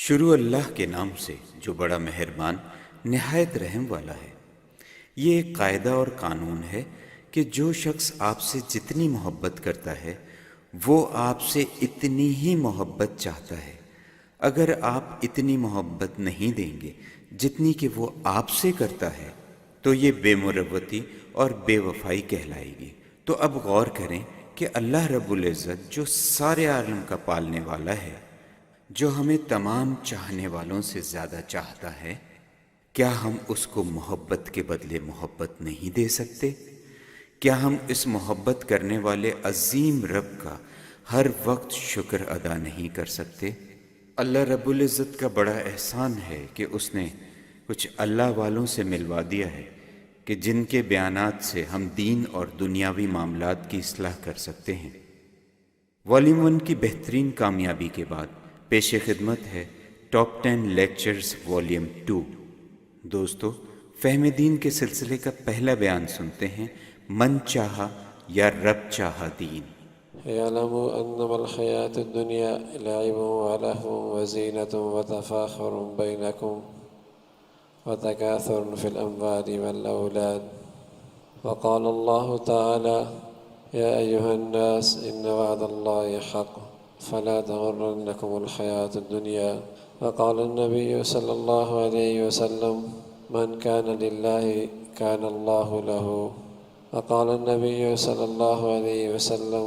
شروع اللہ کے نام سے جو بڑا مہربان نہایت رحم والا ہے۔ یہ ایک قاعدہ اور قانون ہے کہ جو شخص آپ سے جتنی محبت کرتا ہے وہ آپ سے اتنی ہی محبت چاہتا ہے۔ اگر آپ اتنی محبت نہیں دیں گے جتنی کہ وہ آپ سے کرتا ہے تو یہ بے مروتی اور بے وفائی کہلائے گی۔ تو اب غور کریں کہ اللہ رب العزت جو سارے عالم کا پالنے والا ہے، جو ہمیں تمام چاہنے والوں سے زیادہ چاہتا ہے، کیا ہم اس کو محبت کے بدلے محبت نہیں دے سکتے؟ کیا ہم اس محبت کرنے والے عظیم رب کا ہر وقت شکر ادا نہیں کر سکتے؟ اللہ رب العزت کا بڑا احسان ہے کہ اس نے کچھ اللہ والوں سے ملوا دیا ہے کہ جن کے بیانات سے ہم دین اور دنیاوی معاملات کی اصلاح کر سکتے ہیں۔ والیوم 1 کی بہترین کامیابی کے بعد پیش خدمت ہے ٹاپ 10 لیکچرز والیوم 2۔ دوستو، فہم دین کے سلسلے کا پہلا بیان سنتے ہیں، من چاہا یا رب چاہا دین۔ اعلموا انما الحیاة الدنیا لعب ولهو وزینة وتفاخر بینکم وتکاثر فی الاموال والاولاد، وقال اللہ تعالی یا ایہا الناس ان وعد اللہ حق فلا تغرنکم الحیاة الدنیا، وقال النبی صلی اللہ علیہ وسلم من كان للہ كان اللہ له، وقال النبی صلی اللہ علیہ وسلم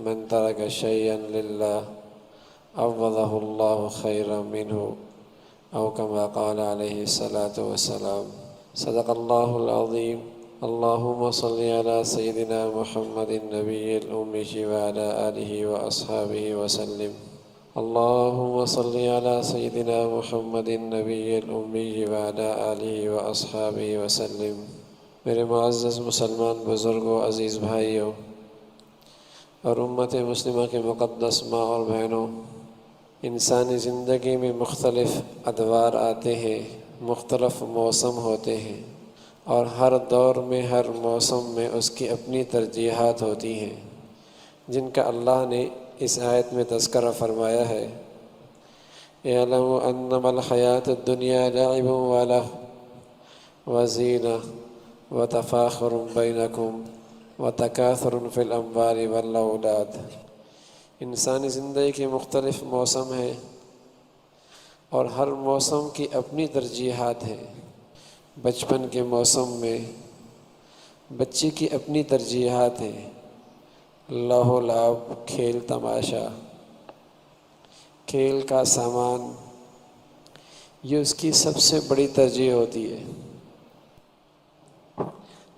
من ترک شیئا للہ عوضہ اللہ خیرا منہ، او کما قال علیہ الصلاة والسلام۔ صدق اللہ العظیم۔ اللہم صلی علی سیدنا محمد النبی الأمی وعلی آلہ واصحابہ وسلم۔ اللہم صلی علی سیدنا محمد النبی الأمی وعلی آلہ واصحابہ وسلم۔ میرے معزز مسلمان بزرگوں، عزیز بھائیوں اور امت مسلمہ کے مقدس ماں اور بہنوں، انسانی زندگی میں مختلف ادوار آتے ہیں، مختلف موسم ہوتے ہیں، اور ہر دور میں، ہر موسم میں اس کی اپنی ترجیحات ہوتی ہیں، جن کا اللہ نے اس آیت میں تذکرہ فرمایا ہے۔ اعلموا انما الحیاة الدنیا لعب ولہو وزینہ وتفاخر بینکم وتکاثر فی الاموال والاولاد۔ انسانی زندگی کے مختلف موسم ہیں اور ہر موسم کی اپنی ترجیحات ہیں۔ بچپن کے موسم میں بچے کی اپنی ترجیحات ہیں، لہو و لعب، کھیل تماشا، کھیل کا سامان، یہ اس کی سب سے بڑی ترجیح ہوتی ہے۔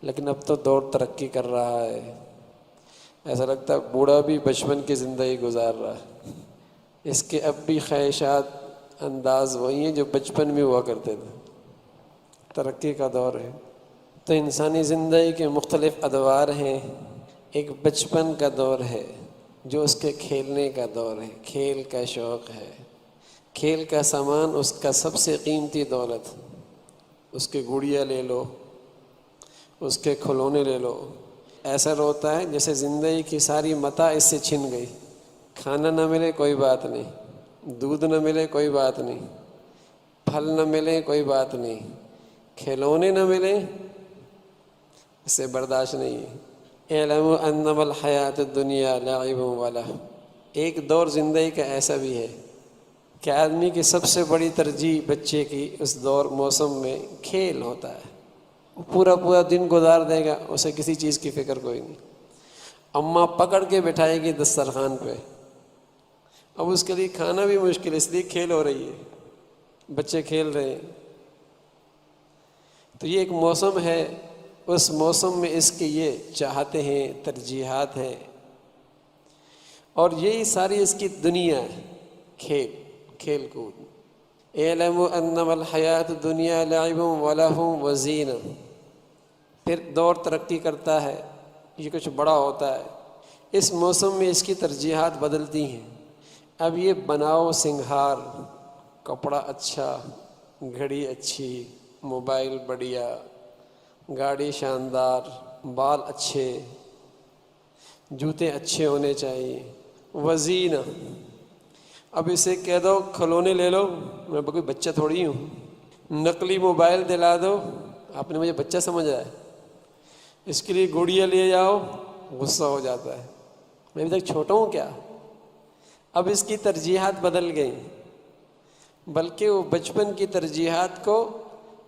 لیکن اب تو دور ترقی کر رہا ہے، ایسا لگتا ہے بوڑھا بھی بچپن کی زندگی گزار رہا ہے، اس کے اب بھی خواہشات انداز وہی ہیں جو بچپن میں ہوا کرتے تھے۔ ترقی کا دور ہے تو انسانی زندگی کے مختلف ادوار ہیں۔ ایک بچپن کا دور ہے جو اس کے کھیلنے کا دور ہے، کھیل کا شوق ہے، کھیل کا سامان اس کا سب سے قیمتی دولت، اس کے گڑیا لے لو، اس کے کھلونے لے لو، ایسا روتا ہے جیسے زندگی کی ساری متاع اس سے چھن گئی۔ کھانا نہ ملے کوئی بات نہیں، دودھ نہ ملے کوئی بات نہیں، پھل نہ ملے کوئی بات نہیں، کھلونے نہ ملیں اس سے برداشت نہیں ہے۔ اعلموا انما الحیاة الدنیا لعب ولہو۔ ایک دور زندگی کا ایسا بھی ہے کہ آدمی کی سب سے بڑی ترجیح بچے کی اس دور موسم میں کھیل ہوتا ہے۔ وہ پورا پورا دن گزار دے گا، اسے کسی چیز کی فکر کوئی نہیں۔ اماں پکڑ کے بٹھائے گی دسترخوان پہ، اب اس کے لیے کھانا بھی مشکل، اس لیے کھیل ہو رہی ہے، بچے کھیل رہے ہیں۔ تو یہ ایک موسم ہے، اس موسم میں اس کے یہ چاہتے ہیں، ترجیحات ہیں، اور یہی ساری اس کی دنیا ہے، کھیل کود۔ اعلموا انما الحیاة الدنیا لعب ولہو وزینہ۔ پھر دور ترقی کرتا ہے، یہ کچھ بڑا ہوتا ہے، اس موسم میں اس کی ترجیحات بدلتی ہیں۔ اب یہ بناؤ سنگھار، کپڑا اچھا، گھڑی اچھی، موبائل بڑھیا، گاڑی شاندار، بال اچھے، جوتے اچھے ہونے چاہیے، وزینہ، اب اسے کہہ دو کھلونے لے لو، میں کوئی بچہ تھوڑی ہوں، نقلی موبائل دلا دو، آپ نے مجھے بچہ سمجھا ہے، اس کے لیے گڑیا لے جاؤ، غصہ ہو جاتا ہے، میں ابھی تک چھوٹا ہوں کیا؟ اب اس کی ترجیحات بدل گئیں، بلکہ وہ بچپن کی ترجیحات کو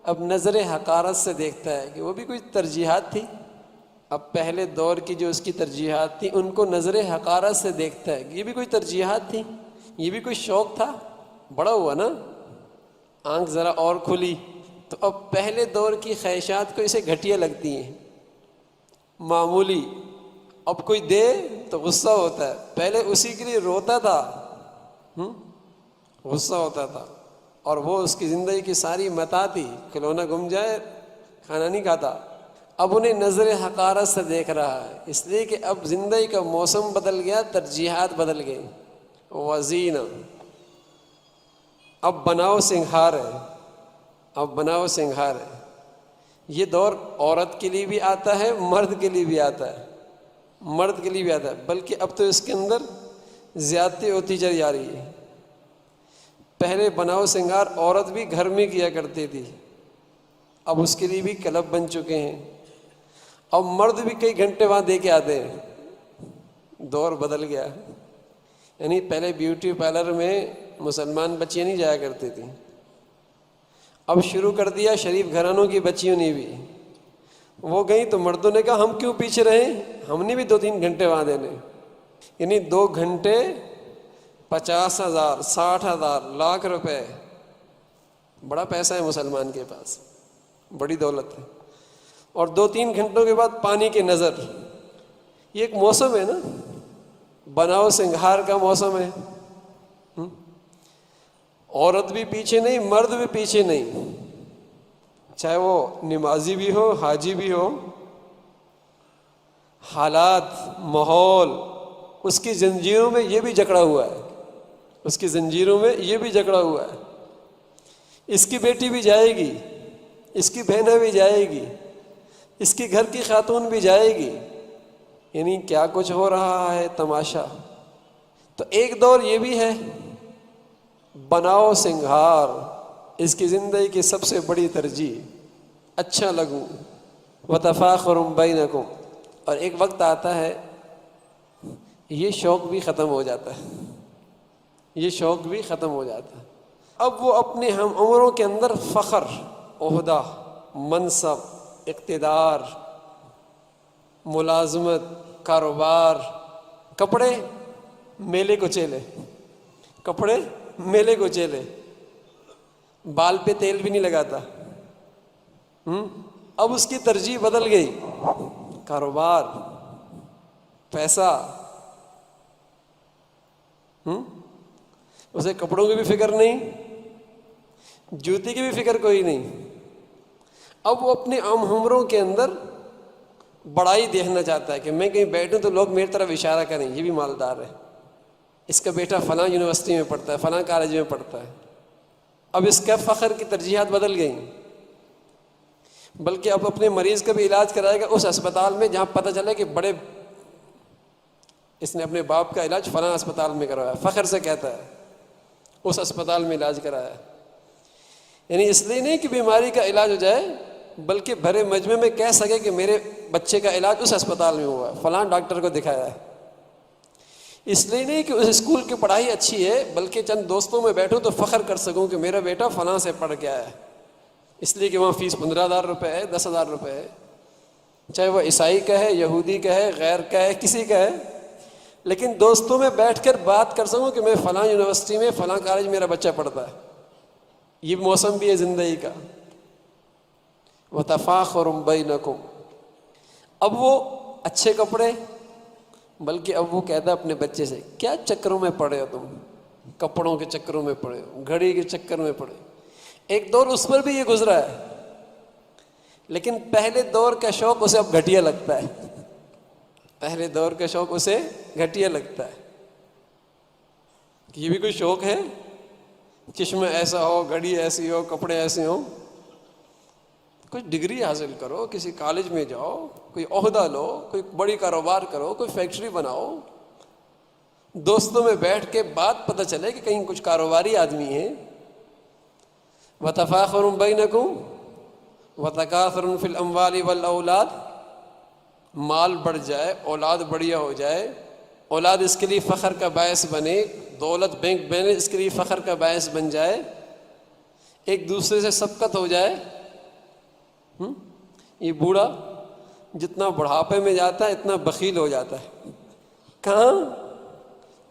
اب نظر حقارت سے دیکھتا ہے کہ وہ بھی کوئی ترجیحات تھی. اب پہلے دور کی جو اس کی ترجیحات تھیں ان کو نظر حقارت سے دیکھتا ہے کہ یہ بھی کوئی ترجیحات تھیں، یہ بھی کوئی شوق تھا، بڑا ہوا نا، آنکھ ذرا اور کھلی، تو اب پہلے دور کی خواہشات کو اسے گھٹیا لگتی ہیں، معمولی. اب کوئی دے تو غصہ ہوتا ہے، پہلے اسی کے لیے روتا تھا، غصہ ہوتا تھا، اور وہ اس کی زندگی کی ساری متاع تھی، کھلونا گم جائے کھانا نہیں کھاتا. اب انہیں نظر حقارت سے دیکھ رہا ہے، اس لیے کہ اب زندگی کا موسم بدل گیا، ترجیحات بدل گئی. وزینہ، اب بناؤ سنگھار ہے، اب بناؤ سنگھار ہے. یہ دور عورت کے لیے بھی آتا ہے، مرد کے لیے بھی آتا ہے، مرد کے لیے بھی آتا ہے، بلکہ اب تو اس کے اندر زیادتی ہوتی چلی جا رہی ہے. پہلے بناؤ سنگار عورت بھی گھر میں کیا کرتی تھی، اب اس کے لیے بھی کلب بن چکے ہیں. اب مرد بھی کئی گھنٹے وہاں دے کے آتے ہیں، دور بدل گیا. یعنی پہلے بیوٹی پارلر میں مسلمان بچیاں نہیں جایا کرتی تھیں، اب شروع کر دیا شریف گھرانوں کی بچیوں نے بھی. وہ گئیں تو مردوں نے کہا ہم کیوں پیچھے رہیں، ہم نے بھی 2-3 گھنٹے وہاں دینے. یعنی 2 گھنٹے 50,000 60,000 لاکھ روپے، بڑا پیسہ ہے مسلمان کے پاس، بڑی دولت ہے. اور 2-3 گھنٹوں کے بعد پانی کی نظر. یہ ایک موسم ہے نا، بناؤ سنگھار کا موسم ہے. عورت بھی پیچھے نہیں، مرد بھی پیچھے نہیں، چاہے وہ نمازی بھی ہو، حاجی بھی ہو. حالات، ماحول، اس کی زنجیروں میں یہ بھی جکڑا ہوا ہے، اس کی زنجیروں میں یہ بھی جکڑا ہوا ہے. اس کی بیٹی بھی جائے گی، اس کی بہنیں بھی جائے گی، اس کی گھر کی خاتون بھی جائے گی. یعنی کیا کچھ ہو رہا ہے تماشا. تو ایک دور یہ بھی ہے بناؤ سنگھار، اس کی زندگی کی سب سے بڑی ترجیح، اچھا لگوں. وتفاخر بینکم. اور ایک وقت آتا ہے یہ شوق بھی ختم ہو جاتا ہے، یہ شوق بھی ختم ہو جاتا ہے. اب وہ اپنے ہم عمروں کے اندر فخر، عہدہ، منصب، اقتدار، ملازمت، کاروبار، کپڑے میلے کو چیلے، کپڑے میلے کو چیلے، بال پہ تیل بھی نہیں لگاتا. اب اس کی ترجیح بدل گئی، کاروبار، پیسہ. اسے کپڑوں کی بھی فکر نہیں، جوتی کی بھی فکر کوئی نہیں. اب وہ اپنے عام عمروں کے اندر بڑائی دیکھنا چاہتا ہے کہ میں کہیں بیٹھوں تو لوگ میری طرف اشارہ کریں یہ بھی مالدار ہے، اس کا بیٹا فلاں یونیورسٹی میں پڑھتا ہے، فلاں کالج میں پڑھتا ہے. اب اس کا فخر کی ترجیحات بدل گئیں، بلکہ اب اپنے مریض کا بھی علاج کرائے گا اس اسپتال میں جہاں پتہ چلے کہ بڑے، اس نے اپنے باپ کا علاج فلاں اسپتال میں کروایا، فخر سے کہتا ہے اس اسپتال میں علاج کرایا. یعنی اس لیے نہیں کہ بیماری کا علاج ہو جائے، بلکہ بھرے مجمع میں کہہ سکے کہ میرے بچے کا علاج اس اسپتال میں ہوا ہے، فلاں ڈاکٹر کو دکھایا ہے. اس لیے نہیں کہ اس اسکول کی پڑھائی اچھی ہے، بلکہ چند دوستوں میں بیٹھوں تو فخر کر سکوں کہ میرا بیٹا فلاں سے پڑھ کے آیا ہے، اس لیے کہ وہاں فیس 15,000 روپے ہے، 10,000 روپے ہے، چاہے وہ عیسائی کا ہے، یہودی کا ہے، غیر کا ہے، کسی کا ہے. لیکن دوستوں میں بیٹھ کر بات کر سکوں کہ میں فلاں یونیورسٹی میں فلاں کالج میرا بچہ پڑھتا ہے. یہ موسم بھی ہے زندگی کا. وتفاخر بینکم. اب وہ اچھے کپڑے، بلکہ اب وہ کہتا ہے اپنے بچے سے کیا چکروں میں پڑے ہو تم، کپڑوں کے چکروں میں پڑے ہو، گھڑی کے چکر میں پڑے. ایک دور اس پر بھی یہ گزرا ہے، لیکن پہلے دور کا شوق اسے اب گھٹیا لگتا ہے، پہلے دور کا شوق اسے گھٹیا لگتا ہے. یہ بھی کوئی شوق ہے، چشمہ ایسا ہو، گھڑی ایسی ہو، کپڑے ایسے ہوں. کوئی ڈگری حاصل کرو، کسی کالج میں جاؤ، کوئی عہدہ لو، کوئی بڑی کاروبار کرو، کوئی فیکٹری بناؤ، دوستوں میں بیٹھ کے بات پتہ چلے کہ کہیں کچھ کاروباری آدمی ہیں. وَتَفَاخُرٌ بَيْنَكُمْ وَتَكَاثُرٌ فِي الْأَمْوَالِ وَالْأَوْلَادِ، مال بڑھ جائے، اولاد بڑھیا ہو جائے، اولاد اس کے لیے فخر کا باعث بنے، دولت بینک بیلنس اس کے لیے فخر کا باعث بن جائے، ایک دوسرے سے سبقت ہو جائے. یہ بوڑھا جتنا بڑھاپے میں جاتا ہے اتنا بخیل ہو جاتا ہے. کہاں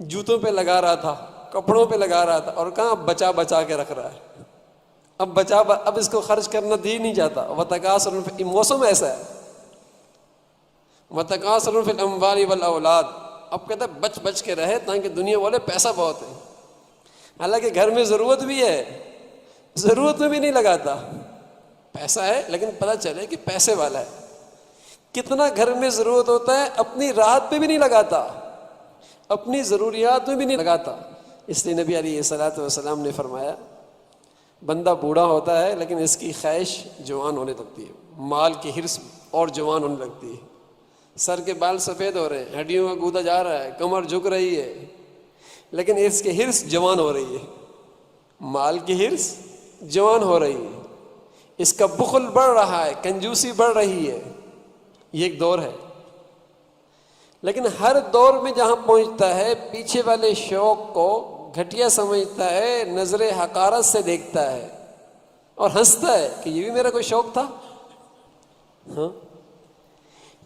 جوتوں پہ لگا رہا تھا، کپڑوں پہ لگا رہا تھا، اور کہاں بچا بچا کے رکھ رہا ہے. اب اس کو خرچ کرنا دی نہیں جاتا. وَتَكَاثُرٌ فِي، موسم ایسا ہے. وَتَكَاثُرٌ فِي الْأَمْوَالِ وَالْأَوْلَادِ، اب کہتا ہے بچ بچ کے رہے تاکہ دنیا والے پیسہ بہت ہے. حالانکہ گھر میں ضرورت بھی ہے، ضرورت میں بھی نہیں لگاتا. پیسہ ہے لیکن پتہ چلے کہ پیسے والا ہے. کتنا گھر میں ضرورت ہوتا ہے اپنی راحت پہ بھی نہیں لگاتا، اپنی ضروریات میں بھی نہیں لگاتا. اس لیے نبی علیہ الصلوۃ والسلام نے فرمایا بندہ بوڑھا ہوتا ہے لیکن اس کی خواہش جوان ہونے لگتی ہے، مال کی حرص اور جوان ہونے لگتی ہے. سر کے بال سفید ہو رہے ہیں، ہڈیوں کا گودا جا رہا ہے، کمر جھک رہی ہے، لیکن اس کی حرص جوان ہو رہی ہے. مال کی حرص جوان ہو رہی ہے، اس کا بخل بڑھ رہا ہے، کنجوسی بڑھ رہی ہے. یہ ایک دور ہے. لیکن ہر دور میں جہاں پہنچتا ہے پیچھے والے شوق کو گھٹیا سمجھتا ہے، نظر حقارت سے دیکھتا ہے اور ہنستا ہے کہ یہ بھی میرا کوئی شوق تھا. ہاں،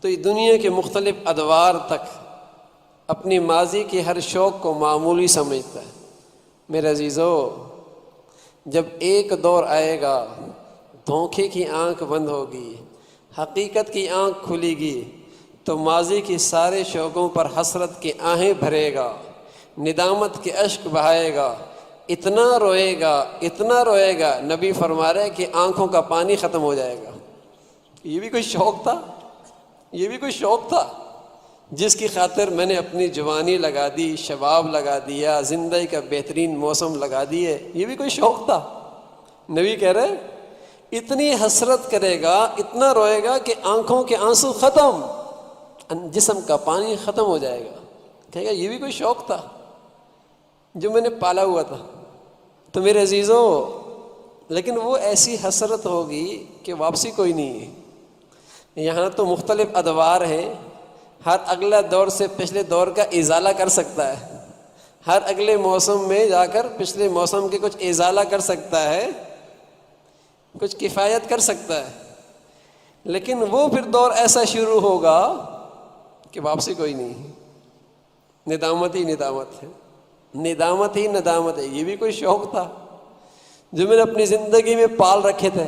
تو یہ دنیا کے مختلف ادوار تک اپنی ماضی کے ہر شوق کو معمولی سمجھتا ہے. میرے عزیزو، جب ایک دور آئے گا دھوکے کی آنکھ بند ہوگی، حقیقت کی آنکھ کھلے گی، تو ماضی کی سارے شوقوں پر حسرت کی آہیں بھرے گا، ندامت کے اشک بہائے گا، اتنا روئے گا، اتنا روئے گا. نبی فرما رہے کہ آنکھوں کا پانی ختم ہو جائے گا. یہ بھی کوئی شوق تھا؟ یہ بھی کوئی شوق تھا جس کی خاطر میں نے اپنی جوانی لگا دی، شباب لگا دیا، زندگی کا بہترین موسم لگا دیے؟ یہ بھی کوئی شوق تھا؟ نبی کہہ رہے اتنی حسرت کرے گا، اتنا روئے گا کہ آنکھوں کے آنسو ختم، جسم کا پانی ختم ہو جائے گا. کہے گا یہ بھی کوئی شوق تھا جو میں نے پالا ہوا تھا. تو میرے عزیزو، لیکن وہ ایسی حسرت ہوگی کہ واپسی کوئی نہیں ہے. یہاں تو مختلف ادوار ہیں، ہر اگلا دور سے پچھلے دور کا ازالہ کر سکتا ہے، ہر اگلے موسم میں جا کر پچھلے موسم کے کچھ ازالہ کر سکتا ہے، کچھ کفایت کر سکتا ہے. لیکن وہ پھر دور ایسا شروع ہوگا کہ واپسی کوئی نہیں ہے. ندامت ہی ندامت ہے، ندامت ہی ندامت ہے. یہ بھی کوئی شوق تھا جو میں نے اپنی زندگی میں پال رکھے تھے.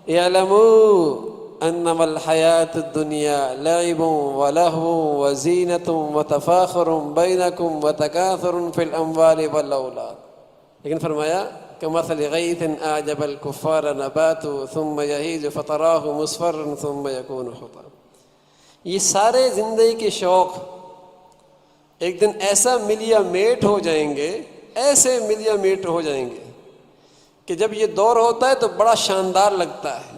اعلموا انما الحیات الدنیا لعب ولہو وزینۃ وتفاخر بینکم وتکاثر فی الاموال والاولاد. لیکن فرمایا کمثل غیث اعجب الکفار نباته ثم یہیج فتراہ مصفرا ثم یکون حطاما. یہ سارے زندگی کے شوق ایک دن ایسا ملیا میٹ ہو جائیں گے، ایسے ملیا میٹ ہو جائیں گے کہ جب یہ دور ہوتا ہے تو بڑا شاندار لگتا ہے.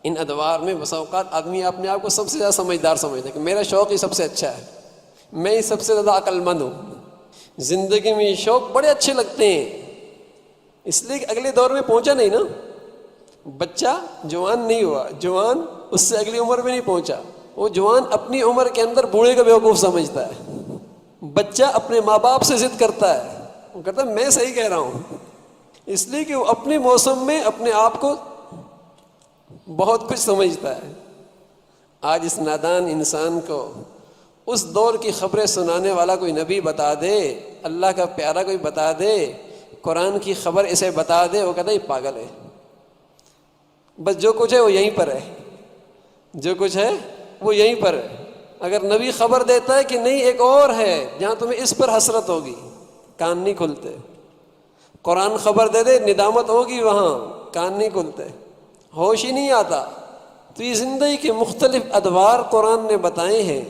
ان ادوار میں بسا اوقات آدمی اپنے آپ کو سب سے زیادہ سمجھدار سمجھتا ہے کہ میرا شوق ہی سب سے اچھا ہے، میں ہی سب سے زیادہ عقل مند ہوں. زندگی میں یہ شوق بڑے اچھے لگتے ہیں، اس لیے کہ اگلے دور میں پہنچا نہیں نا. بچہ جوان نہیں ہوا، جوان اس سے اگلی عمر میں نہیں پہنچا. وہ جوان اپنی عمر کے اندر بوڑھے کا بیوقوف سمجھتا ہے. بچہ اپنے ماں باپ سے ضد کرتا ہے، وہ کہتا ہے میں صحیح کہہ رہا ہوں، اس لیے کہ وہ اپنے موسم میں اپنے آپ کو بہت کچھ سمجھتا ہے. آج اس نادان انسان کو اس دور کی خبریں سنانے والا کوئی نبی بتا دے، اللہ کا پیارا کوئی بتا دے، قرآن کی خبر اسے بتا دے، وہ کہتا ہے یہ پاگل ہے. بس جو کچھ ہے وہ یہیں پر ہے، جو کچھ ہے وہ یہیں پر ہے. اگر نبی خبر دیتا ہے کہ نہیں ایک اور ہے جہاں تمہیں اس پر حسرت ہوگی، کان نہیں کھلتے. قرآن خبر دے دے ندامت ہوگی، وہاں کان نہیں کھلتے، ہوش ہی نہیں آتا. تو یہ زندگی کے مختلف ادوار قرآن نے بتائے ہیں،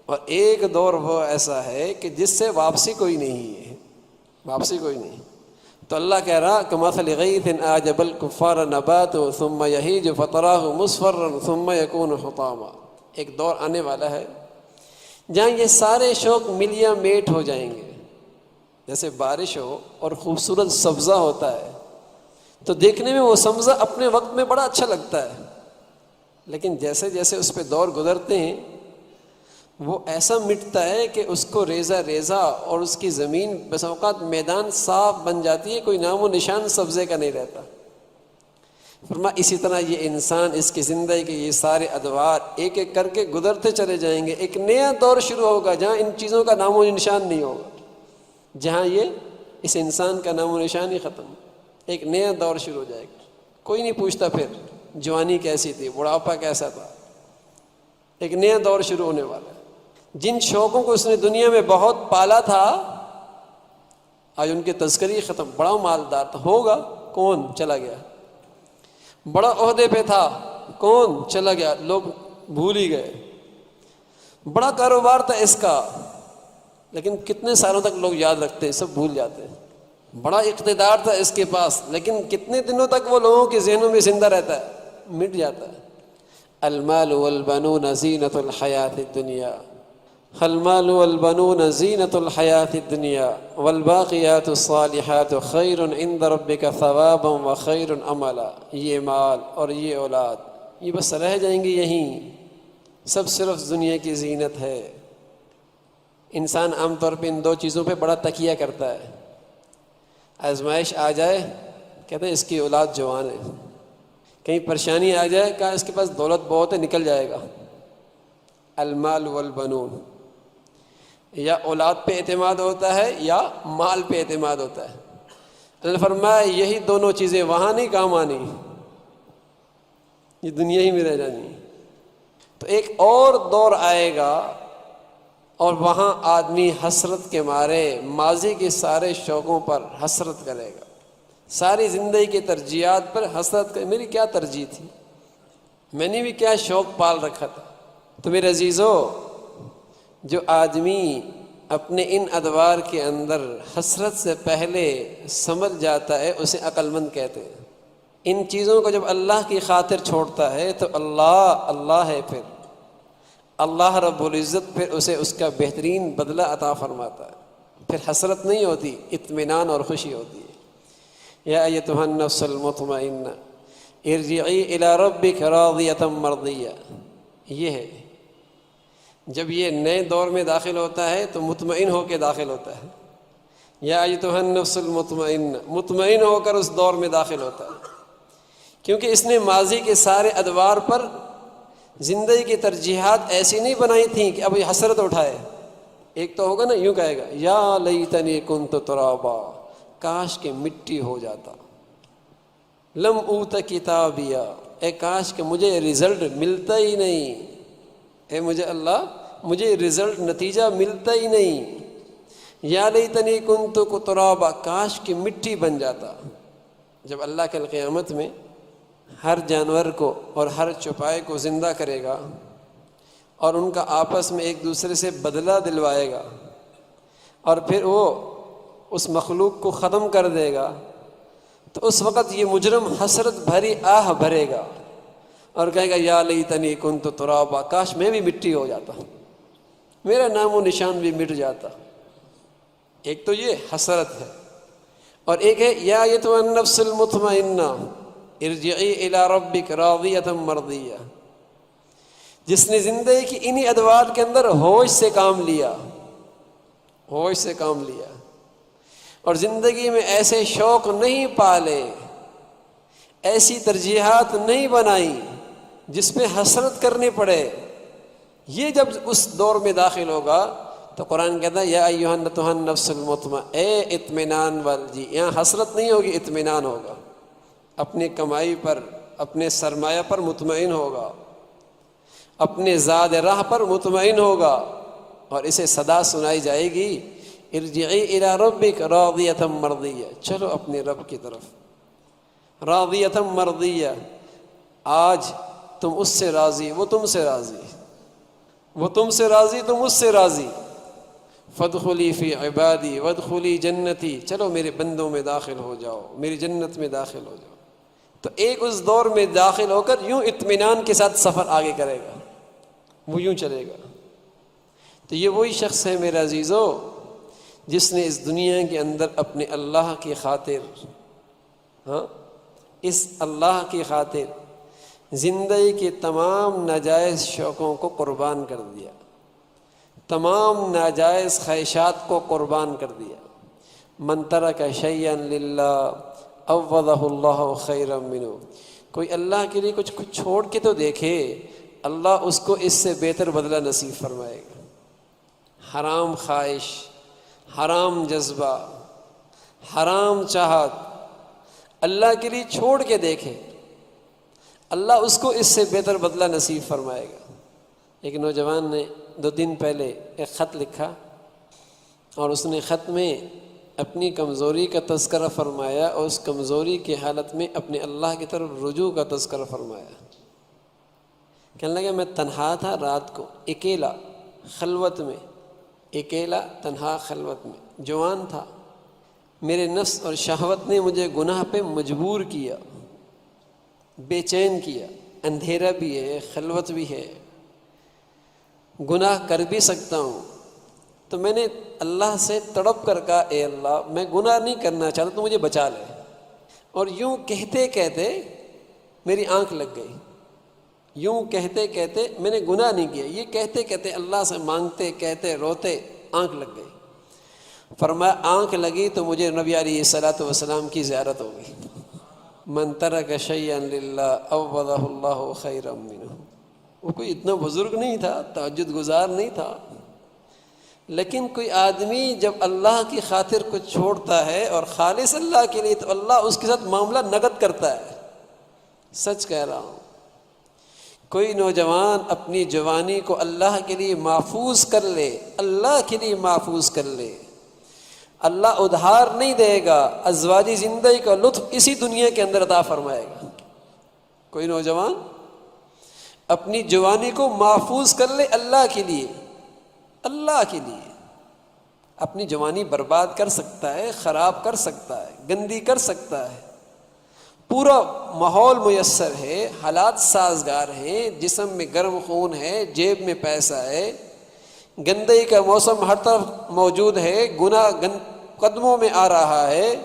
اور ایک دور وہ ایسا ہے کہ جس سے واپسی کوئی نہیں ہے، واپسی کوئی نہیں. تو اللہ کہہ رہا کمثل غیث اعجب الکفار نباته ثم یہیج فتراہ مصفرا ثم یکون حطاما. ایک دور آنے والا ہے جہاں یہ سارے شوق ملیا میٹ ہو جائیں گے. جیسے بارش ہو اور خوبصورت سبزہ ہوتا ہے تو دیکھنے میں وہ سبزہ اپنے وقت میں بڑا اچھا لگتا ہے، لیکن جیسے جیسے اس پہ دور گزرتے ہیں وہ ایسا مٹتا ہے کہ اس کو ریزہ ریزہ اور اس کی زمین بس اوقات میدان صاف بن جاتی ہے، کوئی نام و نشان سبزے کا نہیں رہتا۔ فرما اسی طرح یہ انسان، اس کی زندگی کے یہ سارے ادوار ایک ایک کر کے گزرتے چلے جائیں گے، ایک نیا دور شروع ہوگا جہاں ان چیزوں کا نام و نشان نہیں ہوگا، جہاں یہ اس انسان کا نام و نشان ہی ختم، ایک نیا دور شروع ہو جائے گا۔ کوئی نہیں پوچھتا پھر جوانی کیسی تھی، بڑھاپا کیسا تھا، ایک نیا دور شروع ہونے والا ہے۔ جن شوقوں کو اس نے دنیا میں بہت پالا تھا آج ان کے تذکری ختم، بڑا مالدار تھا، ہوگا کون چلا گیا، بڑا عہدے پہ تھا کون چلا گیا، لوگ بھول ہی گئے، بڑا کاروبار تھا اس کا لیکن کتنے سالوں تک لوگ یاد رکھتے ہیں، سب بھول جاتے ہیں، بڑا اقتدار تھا اس کے پاس لیکن کتنے دنوں تک وہ لوگوں کے ذہنوں میں زندہ رہتا ہے، مٹ جاتا ہے۔ المال والبنون زینۃ الحیات الدنیا، المال والبنون زینۃ الحیات الدنیا والباقیات الصالحات خیر عند ربک ثوابا وخیر عملا۔ یہ مال اور یہ اولاد یہ بس رہ جائیں گے یہیں، سب صرف دنیا کی زینت ہے۔ انسان عام طور پہ ان دو چیزوں پہ بڑا تکیہ کرتا ہے، آزمائش آ جائے کہتے ہیں اس کی اولاد جوان ہے، کہیں پریشانی آ جائے کہا اس کے پاس دولت بہت ہے نکل جائے گا۔ المال والبنون، یا اولاد پہ اعتماد ہوتا ہے یا مال پہ اعتماد ہوتا ہے۔ اللہ فرمایا یہی دونوں چیزیں وہاں نہیں کام آنی، یہ دنیا ہی میں رہ جانی۔ تو ایک اور دور آئے گا اور وہاں آدمی حسرت کے مارے ماضی کے سارے شوقوں پر حسرت کرے گا، ساری زندگی کی ترجیحات پر حسرت کرے، میری کیا ترجیح تھی، میں نے بھی کیا شوق پال رکھا تھا۔ تو میرے عزیزو، جو آدمی اپنے ان ادوار کے اندر حسرت سے پہلے سمجھ جاتا ہے اسے عقل مند کہتے ہیں۔ ان چیزوں کو جب اللہ کی خاطر چھوڑتا ہے تو اللہ ہے، پھر اللہ رب العزت پھر اسے اس کا بہترین بدلہ عطا فرماتا ہے، پھر حسرت نہیں ہوتی، اطمینان اور خوشی ہوتی ہے۔ یا ایتھا النفس المطمئنہ ارجعی الی ربک راضیۃ مرضیہ، یہ ہے جب یہ نئے دور میں داخل ہوتا ہے تو مطمئن ہو کے داخل ہوتا ہے۔ یا ایتھا النفس المطمئنہ، مطمئن ہو کر اس دور میں داخل ہوتا ہے، کیونکہ اس نے ماضی کے سارے ادوار پر زندگی کی ترجیحات ایسی نہیں بنائی تھیں کہ اب یہ حسرت اٹھائے۔ ایک تو ہوگا نا، یوں کہے گا یا لیتنی کنت ترابا، کاش کہ مٹی ہو جاتا، لم اوت کتابیا، اے کاش کہ مجھے رزلٹ ملتا ہی نہیں، اے مجھے اللہ مجھے رزلٹ نتیجہ ملتا ہی نہیں، یا لیتنی کنت ترابا، کاش کہ مٹی بن جاتا۔ جب اللہ کل قیامت میں ہر جانور کو اور ہر چوپائے کو زندہ کرے گا اور ان کا آپس میں ایک دوسرے سے بدلہ دلوائے گا اور پھر وہ اس مخلوق کو ختم کر دے گا، تو اس وقت یہ مجرم حسرت بھری آہ بھرے گا اور کہے گا یا لیتنی کنت ترابا، کاش میں بھی مٹی ہو جاتا، میرا نام و نشان بھی مٹ جاتا۔ ایک تو یہ حسرت ہے، اور ایک ہے یا ایتھا النفس المطمئنہ ارجعی الی ربک راضیۃ مرضیہ، جس نے زندگی کی انہی ادوار کے اندر ہوش سے کام لیا، ہوش سے کام لیا، اور زندگی میں ایسے شوق نہیں پالے، ایسی ترجیحات نہیں بنائی جس پہ حسرت کرنی پڑے، یہ جب اس دور میں داخل ہوگا تو قرآن کہتا ہے یا ایھا النفس المطمئنہ، اے اطمینان والی، یہاں حسرت نہیں ہوگی، اطمینان ہوگا، اپنی کمائی پر اپنے سرمایہ پر مطمئن ہوگا، اپنے زاد راہ پر مطمئن ہوگا، اور اسے صدا سنائی جائے گی ارجعی الی ربک راضیۃ مرضیہ، چلو اپنے رب کی طرف، راضیۃ مرضیہ، آج تم اس سے راضی، وہ تم سے راضی، وہ تم سے راضی، تم اس سے راضی، فادخلی فی عبادی وادخلی جنتی، چلو میرے بندوں میں داخل ہو جاؤ، میری جنت میں داخل ہو جاؤ۔ تو ایک اس دور میں داخل ہو کر یوں اطمینان کے ساتھ سفر آگے کرے گا، وہ یوں چلے گا۔ تو یہ وہی شخص ہے میرے عزیزو جس نے اس دنیا کے اندر اپنے اللہ کی خاطر اس اللہ کی خاطر زندگی کے تمام ناجائز شوقوں کو قربان کر دیا، تمام ناجائز خواہشات کو قربان کر دیا۔ من ترک شیئا للہ عوضہ اللہ خیرا منہ، کوئی اللہ کے لیے کچھ چھوڑ کے تو دیکھے، اللہ اس کو اس سے بہتر بدلہ نصیب فرمائے گا۔ حرام خواہش، حرام جذبہ، حرام چاہت اللہ کے لیے چھوڑ کے دیکھے، اللہ اس کو اس سے بہتر بدلہ نصیب فرمائے گا۔ ایک نوجوان نے 2 دن پہلے ایک خط لکھا اور اس نے خط میں اپنی کمزوری کا تذکرہ فرمایا اور اس کمزوری کی حالت میں اپنے اللہ کی طرف رجوع کا تذکرہ فرمایا۔ کہنے لگا میں تنہا تھا رات کو، اکیلا خلوت میں، اکیلا تنہا خلوت میں، جوان تھا، میرے نفس اور شہوت نے مجھے گناہ پہ مجبور کیا، بے چین کیا، اندھیرا بھی ہے، خلوت بھی ہے، گناہ کر بھی سکتا ہوں، تو میں نے اللہ سے تڑپ کر کہا اے اللہ میں گناہ نہیں کرنا چاہتا، تو مجھے بچا لے۔ اور یوں کہتے کہتے میری آنکھ لگ گئی، یوں کہتے کہتے میں نے گناہ نہیں کیا، یہ کہتے کہتے اللہ سے مانگتے کہتے روتے آنکھ لگ گئی۔ فرمایا آنکھ لگی تو مجھے نبی علیہ الصلوۃ والسلام کی زیارت ہو گئی۔ من ترک شیئا للہ عوضہ اللہ خیرا منہ۔ وہ کوئی اتنا بزرگ نہیں تھا، تہجد گزار نہیں تھا، لیکن کوئی آدمی جب اللہ کی خاطر کچھ چھوڑتا ہے اور خالص اللہ کے لیے، تو اللہ اس کے ساتھ معاملہ نقد کرتا ہے۔ سچ کہہ رہا ہوں، کوئی نوجوان اپنی جوانی کو اللہ کے لیے محفوظ کر لے، اللہ کے لیے محفوظ کر لے، اللہ ادھار نہیں دے گا، ازواجی زندگی کا لطف اسی دنیا کے اندر عطا فرمائے گا۔ کوئی نوجوان اپنی جوانی کو محفوظ کر لے اللہ کے لیے، اللہ کے لیے، اپنی جوانی برباد کر سکتا ہے، خراب کر سکتا ہے، گندی کر سکتا ہے، پورا ماحول میسر ہے، حالات سازگار ہیں، جسم میں گرم خون ہے، جیب میں پیسہ ہے، گندگی کا موسم ہر طرف موجود ہے، گناہ قدموں میں آ رہا ہے،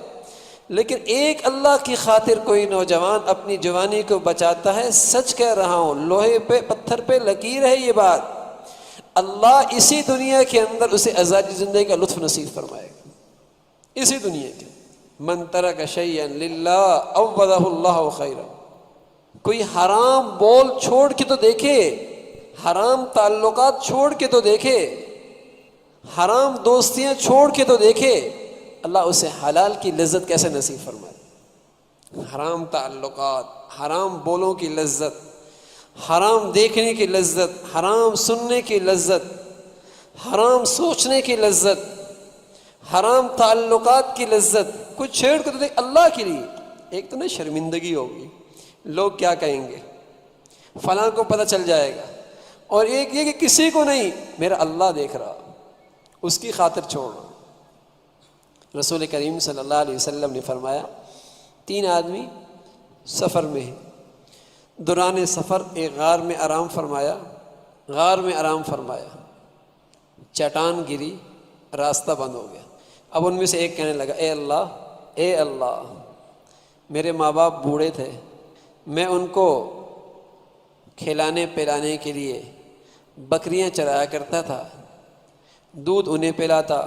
لیکن ایک اللہ کی خاطر کوئی نوجوان اپنی جوانی کو بچاتا ہے۔ سچ کہہ رہا ہوں، لوہے پہ پتھر پہ لکیر ہے یہ بات، اللہ اسی دنیا کے اندر اسے ازواجی زندگی کا لطف نصیب فرمائے گا، اسی دنیا کے۔ من ترک شیئا للہ عوضہ اللہ خیرا۔ کوئی حرام بول چھوڑ کے تو دیکھے، حرام تعلقات چھوڑ کے تو دیکھے، حرام دوستیاں چھوڑ کے تو دیکھے، اللہ اسے حلال کی لذت کیسے نصیب فرمائے۔ حرام تعلقات، حرام بولوں کی لذت، حرام دیکھنے کی لذت، حرام سننے کی لذت، حرام سوچنے کی لذت، حرام تعلقات کی لذت، کچھ چھیڑ کر تو دیکھ اللہ کے لیے۔ ایک تو نا شرمندگی ہوگی، لوگ کیا کہیں گے، فلاں کو پتہ چل جائے گا، اور ایک یہ کہ کسی کو نہیں، میرا اللہ دیکھ رہا، اس کی خاطر چھوڑنا۔ رسول کریم صلی اللہ علیہ وسلم نے فرمایا 3 آدمی سفر میں ہیں، دوران سفر ایک غار میں آرام فرمایا، چٹان گری، راستہ بند ہو گیا۔ اب ان میں سے ایک کہنے لگا اے اللہ میرے ماں باپ بوڑھے تھے، میں ان کو کھلانے پلانے کے لیے بکریاں چرایا کرتا تھا، دودھ انہیں پلاتا۔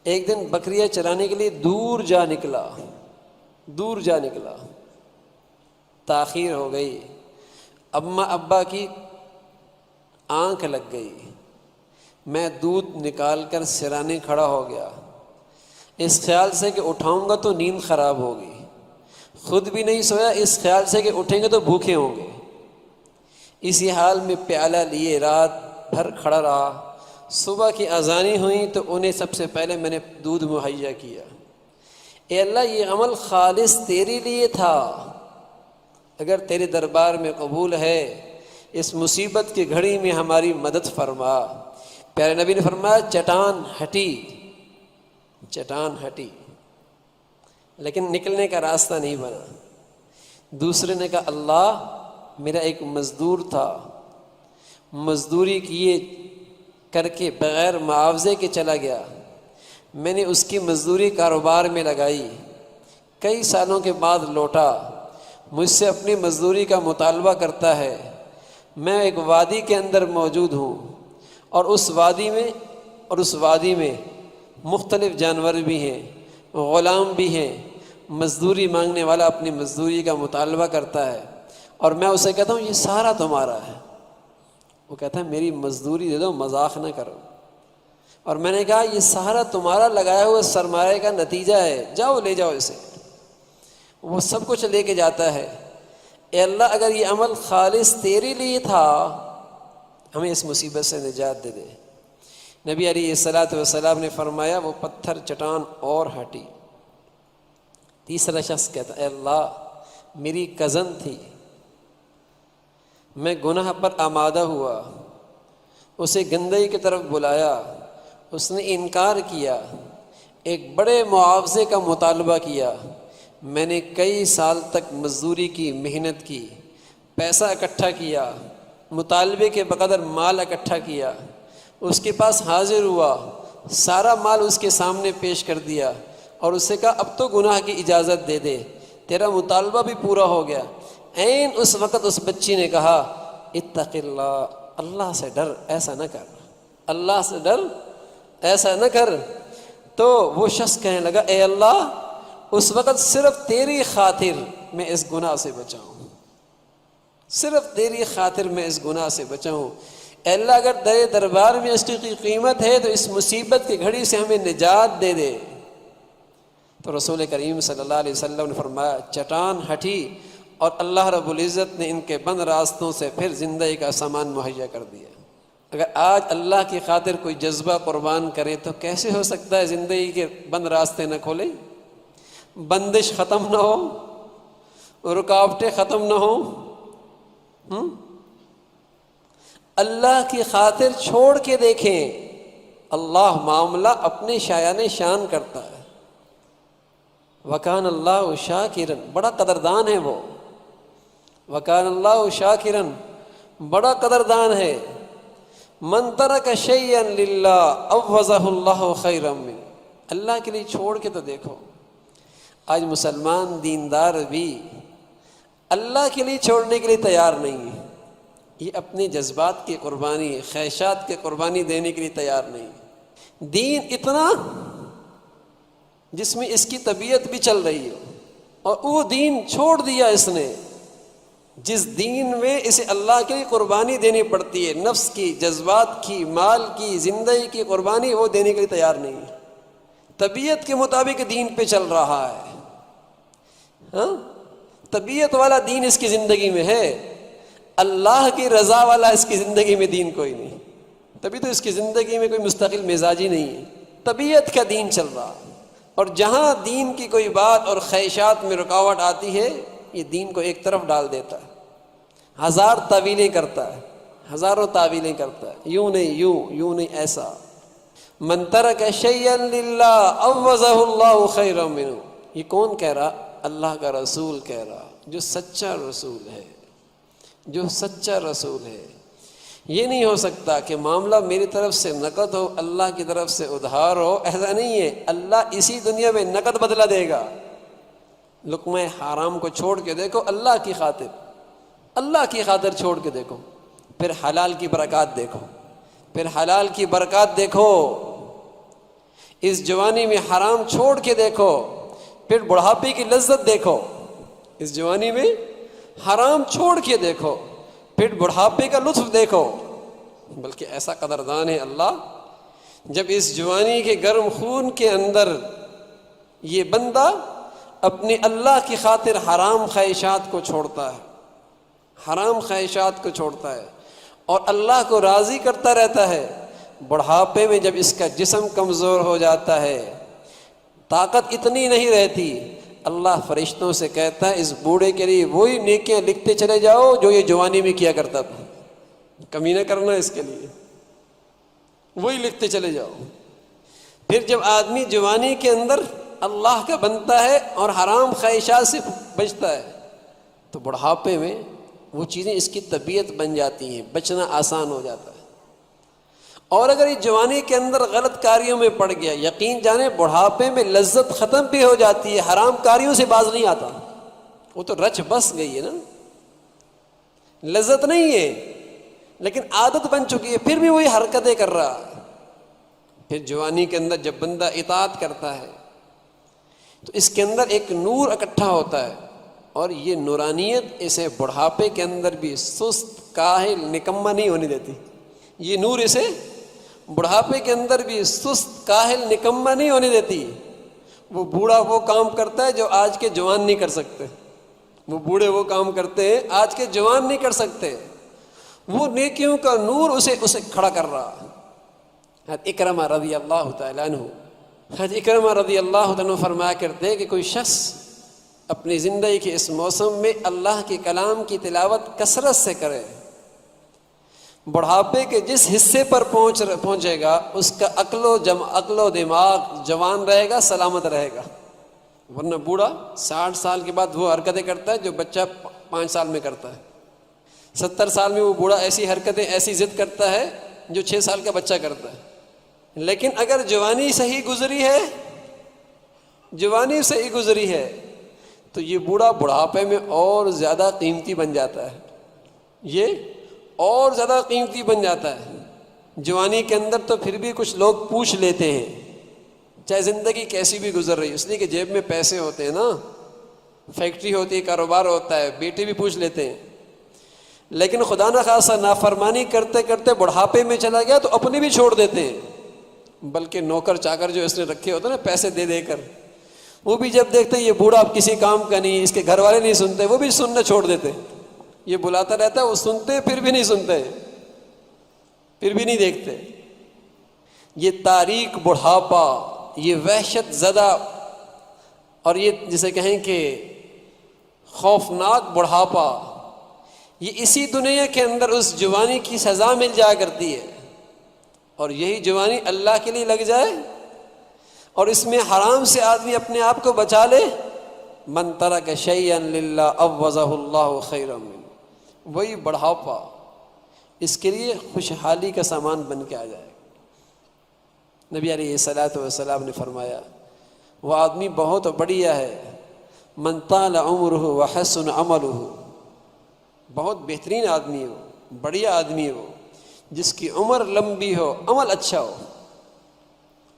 ایک دن بکریاں چرانے کے لیے دور جا نکلا، تاخیر ہو گئی، اماں ابا کی آنکھ لگ گئی، میں دودھ نکال کر سرانے کھڑا ہو گیا، اس خیال سے کہ اٹھاؤں گا تو نیند خراب ہوگی، خود بھی نہیں سویا اس خیال سے کہ اٹھیں گے تو بھوکے ہوں گے۔ اسی حال میں پیالہ لیے رات بھر کھڑا رہا، صبح کی اذانیں ہوئیں تو انہیں سب سے پہلے میں نے دودھ مہیا کیا۔ اے اللہ یہ عمل خالص تیرے لیے تھا، اگر تیرے دربار میں قبول ہے اس مصیبت کی گھڑی میں ہماری مدد فرما۔ پیارے نبی نے فرمایا چٹان ہٹی، لیکن نکلنے کا راستہ نہیں بنا۔ دوسرے نے کہا اللہ میرا ایک مزدور تھا، مزدوری کیے کر کے بغیر معاوضے کے چلا گیا، میں نے اس کی مزدوری کاروبار میں لگائی، کئی سالوں کے بعد لوٹا، مجھ سے اپنی مزدوری کا مطالبہ کرتا ہے، میں ایک وادی کے اندر موجود ہوں اور اس وادی میں مختلف جانور بھی ہیں، غلام بھی ہیں، مزدوری مانگنے والا اپنی مزدوری کا مطالبہ کرتا ہے، اور میں اسے کہتا ہوں یہ سارا تمہارا ہے۔ وہ کہتا ہے میری مزدوری دے دو، مذاق نہ کرو۔ اور میں نے کہا یہ سارا تمہارا لگایا ہوا سرمایہ کا نتیجہ ہے، جاؤ لے جاؤ اسے۔ وہ سب کچھ لے کے جاتا ہے۔ اے اللہ اگر یہ عمل خالص تیرے لیے تھا، ہمیں اس مصیبت سے نجات دے دے۔ نبی علیہ الصلوۃ والسلام نے فرمایا وہ پتھر چٹان اور ہٹی۔ تیسرا شخص کہتا اے اللہ میری کزن تھی، میں گناہ پر آمادہ ہوا، اسے گندگی کی طرف بلایا، اس نے انکار کیا، ایک بڑے معاوضے کا مطالبہ کیا، میں نے کئی سال تک مزدوری کی، محنت کی، پیسہ اکٹھا کیا، مطالبے کے بقدر مال اکٹھا کیا، اس کے پاس حاضر ہوا، سارا مال اس کے سامنے پیش کر دیا اور اس سے کہا اب تو گناہ کی اجازت دے دے، تیرا مطالبہ بھی پورا ہو گیا۔ عین اس وقت اس بچی نے کہا اتق اللہ، اللہ سے ڈر، ایسا نہ کر، اللہ سے ڈر، ایسا نہ کر۔ تو وہ شخص کہنے لگا اے اللہ اس وقت صرف تیری خاطر میں اس گناہ سے بچاؤں، صرف تیری خاطر میں اس گناہ سے بچاؤں۔ اے اللہ اگر تیرے دربار میں اس کی قیمت ہے تو اس مصیبت کی گھڑی سے ہمیں نجات دے دے۔ تو رسول کریم صلی اللہ علیہ وسلم نے فرمایا چٹان ہٹی اور اللہ رب العزت نے ان کے بند راستوں سے پھر زندگی کا سامان مہیا کر دیا۔ اگر آج اللہ کی خاطر کوئی جذبہ قربان کرے تو کیسے ہو سکتا ہے زندگی کے بند راستے نہ کھولے، بندش ختم نہ ہو، رکاوٹیں ختم نہ ہوں؟ اللہ کی خاطر چھوڑ کے دیکھیں، اللہ معاملہ اپنے شایان شان کرتا ہے۔ وکان اللہ شاکرن، بڑا قدردان ہے وہ، وکان اللہ شاکرن، بڑا قدردان ہے۔ من ترک شیئا للہ عوضہ اللہ خیرا من، اللہ کے لیے چھوڑ کے تو دیکھو۔ آج مسلمان دیندار بھی اللہ کے لیے چھوڑنے کے لیے تیار نہیں ہے، یہ اپنے جذبات کی قربانی، خواہشات کی قربانی دینے کے لیے تیار نہیں۔ دین اتنا جس میں اس کی طبیعت بھی چل رہی ہو، اور وہ دین چھوڑ دیا اس نے جس دین میں اسے اللہ کے لیے قربانی دینی پڑتی ہے، نفس کی، جذبات کی، مال کی، زندگی کی قربانی وہ دینے کے لیے تیار نہیں ہے، طبیعت کے مطابق دین پہ چل رہا ہے۔ ہاں، طبیعت والا دین اس کی زندگی میں ہے، اللہ کی رضا والا اس کی زندگی میں دین کوئی نہیں، تبھی تو اس کی زندگی میں کوئی مستقل مزاجی نہیں ہے، طبیعت کا دین چل رہا۔ اور جہاں دین کی کوئی بات اور خواہشات میں رکاوٹ آتی ہے یہ دین کو ایک طرف ڈال دیتا ہے، ہزار تعویلیں کرتا ہے، ہزاروں تعویلیں کرتا ہے، یوں نہیں یوں، یوں نہیں ایسا۔ من ترک شیئا للہ عوضہ اللہ خیرا منہ، یہ کون کہہ رہا؟ اللہ کا رسول کہہ رہا، جو سچا رسول ہے، جو سچا رسول ہے۔ یہ نہیں ہو سکتا کہ معاملہ میری طرف سے نقد ہو، اللہ کی طرف سے ادھار ہو، ایسا نہیں ہے۔ اللہ اسی دنیا میں نقد بدلہ دے گا۔ لقمہ حرام کو چھوڑ کے دیکھو اللہ کی خاطر، اللہ کی خاطر چھوڑ کے دیکھو، پھر حلال کی برکات دیکھو، پھر حلال کی برکات دیکھو۔ اس جوانی میں حرام چھوڑ کے دیکھو، پھر بڑھاپے کی لذت دیکھو۔ اس جوانی میں حرام چھوڑ کے دیکھو، پھر بڑھاپے کا لطف دیکھو۔ بلکہ ایسا قدردان ہے اللہ، جب اس جوانی کے گرم خون کے اندر یہ بندہ اپنی اللہ کی خاطر حرام خواہشات کو چھوڑتا ہے، حرام خواہشات کو چھوڑتا ہے اور اللہ کو راضی کرتا رہتا ہے، بڑھاپے میں جب اس کا جسم کمزور ہو جاتا ہے، طاقت اتنی نہیں رہتی، اللہ فرشتوں سے کہتا ہے اس بوڑھے کے لیے وہی نیکیاں لکھتے چلے جاؤ جو یہ جوانی میں کیا کرتا تھا، کمی نہ کرنا اس کے لیے، وہی لکھتے چلے جاؤ۔ پھر جب آدمی جوانی کے اندر اللہ کا بنتا ہے اور حرام خواہشات سے بچتا ہے تو بڑھاپے میں وہ چیزیں اس کی طبیعت بن جاتی ہیں، بچنا آسان ہو جاتا ہے۔ اور اگر یہ جوانی کے اندر غلط کاریوں میں پڑ گیا، یقین جانے بڑھاپے میں لذت ختم بھی ہو جاتی ہے، حرام کاریوں سے باز نہیں آتا، وہ تو رچ بس گئی ہے نا، لذت نہیں ہے لیکن عادت بن چکی ہے، پھر بھی وہی حرکتیں کر رہا ہے۔ پھر جوانی کے اندر جب بندہ اطاعت کرتا ہے تو اس کے اندر ایک نور اکٹھا ہوتا ہے، اور یہ نورانیت اسے بڑھاپے کے اندر بھی سست، کاہل، نکما نہیں ہونے دیتی۔ یہ نور اسے بڑھاپے کے اندر بھی سست، کاہل، نکما نہیں ہونے دیتی۔ وہ بوڑھا وہ کام کرتا ہے جو آج کے جوان نہیں کر سکتے، وہ بوڑھے وہ کام کرتے ہیں آج کے جوان نہیں کر سکتے۔ وہ نیکیوں کا نور اسے کھڑا کر رہا۔ حضرت اکرمہ رضی اللہ تعالیٰ عنہ، حضرت اکرمہ رضی اللہ عنہ فرمایا کرتے ہیں کہ کوئی شخص اپنی زندگی کے اس موسم میں اللہ کے کلام کی تلاوت کثرت سے کرے، بڑھاپے کے جس حصے پر پہنچے گا اس کا عقل و دماغ جوان رہے گا، سلامت رہے گا۔ ورنہ بوڑھا 60 سال کے بعد وہ حرکتیں کرتا ہے جو بچہ 5 سال میں کرتا ہے، 70 سال میں وہ بوڑھا ایسی حرکتیں، ایسی ضد کرتا ہے جو 6 سال کا بچہ کرتا ہے۔ لیکن اگر جوانی صحیح گزری ہے تو یہ بوڑھا بڑھاپے میں اور زیادہ قیمتی بن جاتا ہے، یہ اور زیادہ قیمتی بن جاتا ہے۔ جوانی کے اندر تو پھر بھی کچھ لوگ پوچھ لیتے ہیں، چاہے زندگی کیسی بھی گزر رہی ہے، اس لیے کہ جیب میں پیسے ہوتے ہیں نا، فیکٹری ہوتی ہے، کاروبار ہوتا ہے، بیٹے بھی پوچھ لیتے ہیں۔ لیکن خدا نہ خاصہ نافرمانی کرتے کرتے بڑھاپے میں چلا گیا تو اپنے بھی چھوڑ دیتے ہیں، بلکہ نوکر چاکر جو اس نے رکھے ہوتے ہیں نا پیسے دے دے کر، وہ بھی جب دیکھتے ہیں یہ بوڑھا اب کسی کام کا نہیں، اس کے گھر والے نہیں سنتے، وہ بھی سننا چھوڑ دیتے۔ یہ بلاتا رہتا ہے، وہ سنتے پھر بھی نہیں سنتے، پھر بھی نہیں دیکھتے۔ یہ تاریک بڑھاپا، یہ وحشت زدہ اور یہ جسے کہیں کہ خوفناک بڑھاپا، یہ اسی دنیا کے اندر اس جوانی کی سزا مل جایا کرتی ہے، اور یہی جوانی اللہ کے لیے لگ جائے اور اس میں حرام سے آدمی اپنے آپ کو بچا لے، من ترک شیئا للہ عوضہ اللہ خیرا منہ، وہی بڑھاپا اس کے لیے خوشحالی کا سامان بن کے آ جائے گا۔ نبی علیہ الصلوۃ والسلام نے فرمایا وہ آدمی بہت بڑھیا ہے، من طال عمرہ وحسن عملہ، بہت بہترین آدمی ہے وہ، بڑھیا آدمی ہے وہ جس کی عمر لمبی ہو، عمل اچھا ہو،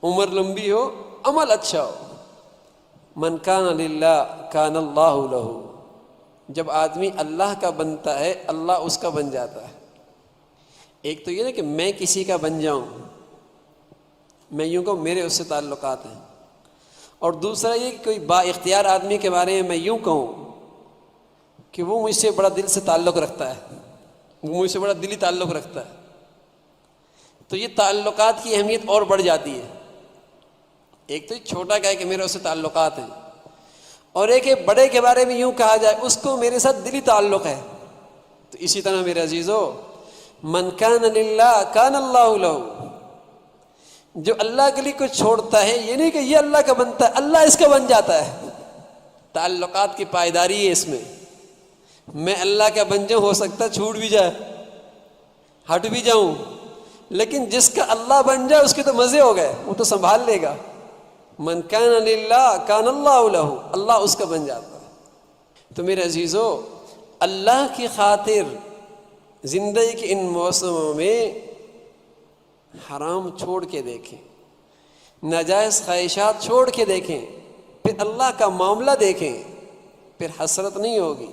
عمر لمبی ہو، عمل اچھا ہو۔ من کان للہ کان اللہ لہ، جب آدمی اللہ کا بنتا ہے اللہ اس کا بن جاتا ہے۔ ایک تو یہ نا کہ میں کسی کا بن جاؤں، میں یوں کہوں میرے اس سے تعلقات ہیں، اور دوسرا یہ کہ کوئی با اختیار آدمی کے بارے میں یوں کہوں کہ وہ مجھ سے بڑا دل سے تعلق رکھتا ہے، وہ مجھ سے بڑا دلی تعلق رکھتا ہے، تو یہ تعلقات کی اہمیت اور بڑھ جاتی ہے۔ ایک تو یہ چھوٹا کہے کہ میرے اس سے تعلقات ہیں، اور ایک بڑے کے بارے میں یوں کہا جائے اس کو میرے ساتھ دلی تعلق ہے۔ تو اسی طرح میرے عزیزو، من کان للہ کان اللہ لہ، جو اللہ کے لیے کچھ چھوڑتا ہے یہ نہیں کہ یہ اللہ کا بنتا ہے، اللہ اس کا بن جاتا ہے۔ تعلقات کی پائیداری ہے اس میں اللہ کا بن جاؤں، ہو سکتا ہے چھوٹ بھی جائے، ہٹ بھی جاؤں، لیکن جس کا اللہ بن جائے اس کے تو مزے ہو گئے، وہ تو سنبھال لے گا۔ من کان للہ کان اللہ لہ، اللہ اس کا بن جاتا ہے۔ تو میرے عزیزو، اللہ کی خاطر زندگی کے ان موسموں میں حرام چھوڑ کے دیکھیں، ناجائز خواہشات چھوڑ کے دیکھیں، پھر اللہ کا معاملہ دیکھیں، پھر حسرت نہیں ہوگی،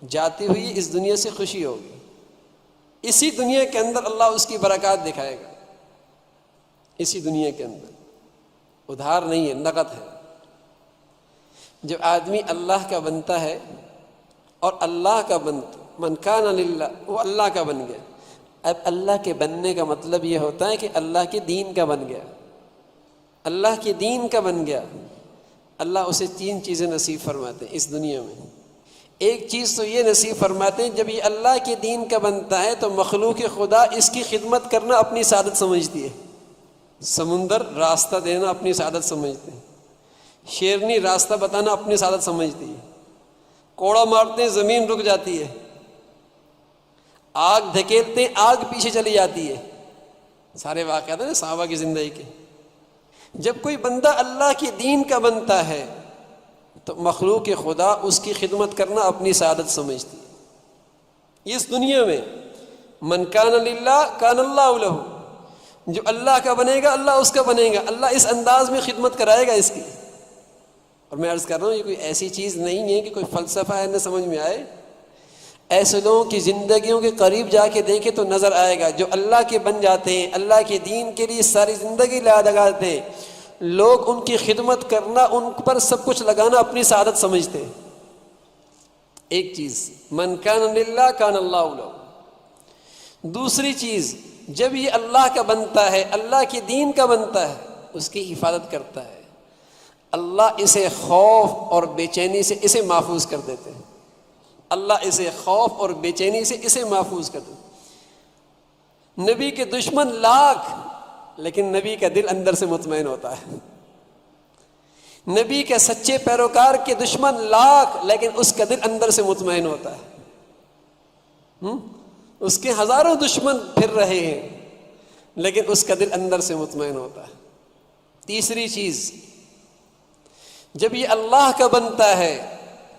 جاتی ہوئی اس دنیا سے خوشی ہوگی۔ اسی دنیا کے اندر اللہ اس کی برکات دکھائے گا، اسی دنیا کے اندر، ادھار نہیں ہے، نقد ہے۔ جب آدمی اللہ کا بنتا ہے اور اللہ کا بنتا، من کان للہ، وہ اللہ کا بن گیا۔ اب اللہ کے بننے کا مطلب یہ ہوتا ہے کہ اللہ کے دین کا بن گیا، اللہ کے دین کا بن گیا۔ اللہ اسے 3 چیزیں نصیب فرماتے ہیں اس دنیا میں۔ ایک چیز تو یہ نصیب فرماتے ہیں، جب یہ اللہ کے دین کا بنتا ہے تو مخلوق خدا اس کی خدمت کرنا اپنی سعادت سمجھتی ہے۔ سمندر راستہ دینا اپنی سعادت سمجھتے ہیں، شیرنی راستہ بتانا اپنی سعادت سمجھتی ہے، کوڑا مارتے ہیں زمین رک جاتی ہے، آگ دھکیلتے ہیں آگ پیچھے چلی جاتی ہے، سارے واقعات ہیں صحابہ کی زندگی کے. جب کوئی بندہ اللہ کے دین کا بنتا ہے تو مخلوق خدا اس کی خدمت کرنا اپنی سعادت سمجھتی ہے اس دنیا میں. من کان للہ کان اللہ لہ، جو اللہ کا بنے گا اللہ اس کا بنے گا. اللہ اس انداز میں خدمت کرائے گا اس کی. اور میں عرض کر رہا ہوں یہ کوئی ایسی چیز نہیں ہے کہ کوئی فلسفہ ہے نہ سمجھ میں آئے. ایسے لوگوں کی زندگیوں کے قریب جا کے دیکھے تو نظر آئے گا جو اللہ کے بن جاتے ہیں، اللہ کے دین کے لیے ساری زندگی لگاتے ہیں. لوگ ان کی خدمت کرنا، ان پر سب کچھ لگانا اپنی سعادت سمجھتے ہیں. ایک چیز من کان للہ کان اللہ لہ. دوسری چیز جب یہ اللہ کا بنتا ہے، اللہ کے دین کا بنتا ہے، اس کی حفاظت کرتا ہے. اللہ اسے خوف اور بے چینی سے اسے محفوظ کر دیتے ہیں. اللہ اسے خوف اور بے چینی سے اسے محفوظ کر دیتے ہیں. نبی کے دشمن لاکھ لیکن نبی کا دل اندر سے مطمئن ہوتا ہے. نبی کے سچے پیروکار کے دشمن لاکھ لیکن اس کا دل اندر سے مطمئن ہوتا ہے. اس کے ہزاروں دشمن پھر رہے ہیں لیکن اس کا دل اندر سے مطمئن ہوتا ہے. تیسری چیز جب یہ اللہ کا بنتا ہے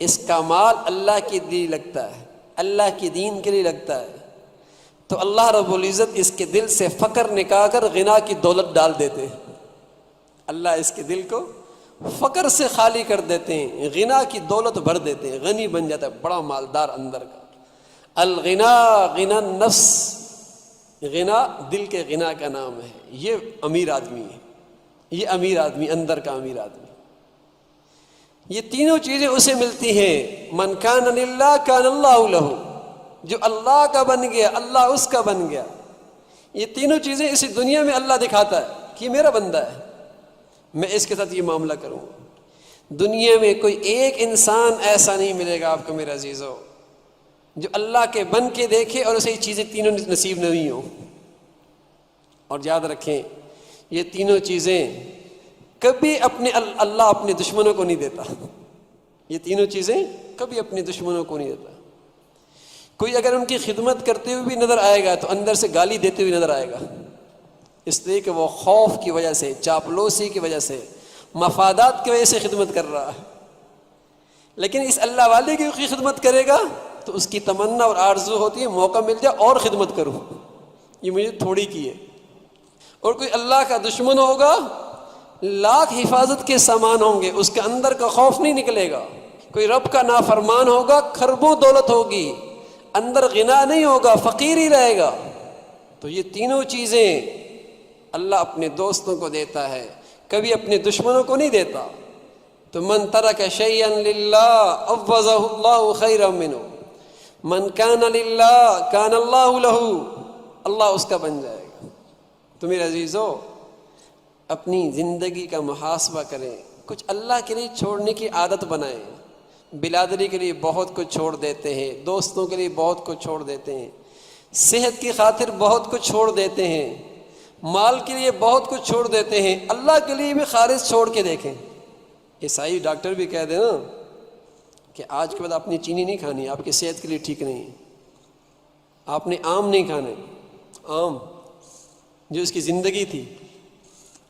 اس کا مال اللہ کے لیے لگتا ہے، اللہ کے دین کے لیے لگتا ہے، تو اللہ رب العزت اس کے دل سے فقر نکال کر غنا کی دولت ڈال دیتے ہیں. اللہ اس کے دل کو فقر سے خالی کر دیتے ہیں، غنا کی دولت بھر دیتے ہیں، غنی بن جاتا ہے، بڑا مالدار اندر کا. الغنا غنا النفس، غنا دل کے غنا کا نام ہے. یہ امیر آدمی ہے، یہ امیر آدمی، اندر کا امیر آدمی. یہ تینوں چیزیں اسے ملتی ہیں. من کان للہ کان اللہ لہ، جو اللہ کا بن گیا اللہ اس کا بن گیا. یہ تینوں چیزیں اسی دنیا میں اللہ دکھاتا ہے کہ یہ میرا بندہ ہے، میں اس کے ساتھ یہ معاملہ کروں. دنیا میں کوئی ایک انسان ایسا نہیں ملے گا آپ کو میرے عزیزو جو اللہ کے بن کے دیکھے اور اسے یہ چیزیں تینوں نصیب نہیں ہوں. اور یاد رکھیں یہ تینوں چیزیں کبھی اللہ اپنے دشمنوں کو نہیں دیتا. یہ تینوں چیزیں کبھی اپنے دشمنوں کو نہیں دیتا. کوئی اگر ان کی خدمت کرتے ہوئے بھی نظر آئے گا تو اندر سے گالی دیتے ہوئے نظر آئے گا، اس لیے کہ وہ خوف کی وجہ سے، چاپلوسی کی وجہ سے، مفادات کی وجہ سے خدمت کر رہا ہے. لیکن اس اللہ والے کی خدمت کرے گا تو اس کی تمنا اور آرزو ہوتی ہے موقع مل جائے اور خدمت کروں، یہ مجھے تھوڑی کی ہے. اور کوئی اللہ کا دشمن ہوگا لاکھ حفاظت کے سامان ہوں گے، اس کے اندر کا خوف نہیں نکلے گا. کوئی رب کا نافرمان ہوگا، کھربوں دولت ہوگی، اندر غنا نہیں ہوگا، فقیر ہی رہے گا. تو یہ تینوں چیزیں اللہ اپنے دوستوں کو دیتا ہے، کبھی اپنے دشمنوں کو نہیں دیتا. تو من ترک شیئا للہ عوضہ اللہ خیرا منہ، من کان للہ کان اللہ لہ، اللہ اس کا بن جائے گا. تو میرے عزیزو اپنی زندگی کا محاسبہ کریں، کچھ اللہ کے لیے چھوڑنے کی عادت بنائیں. بلادری کے لیے بہت کچھ چھوڑ دیتے ہیں، دوستوں کے لیے بہت کچھ چھوڑ دیتے ہیں، صحت کی خاطر بہت کچھ چھوڑ دیتے ہیں، مال کے لیے بہت کچھ چھوڑ دیتے ہیں. اللہ کے لیے بھی خالص چھوڑ کے دیکھیں. عیسائی ڈاکٹر بھی کہہ دیں نا کہ آج کے بعد آپ نے چینی نہیں کھانی، آپ کی صحت کے لیے ٹھیک نہیں. آپ نے آم نہیں کھانے، آم جو اس کی زندگی تھی،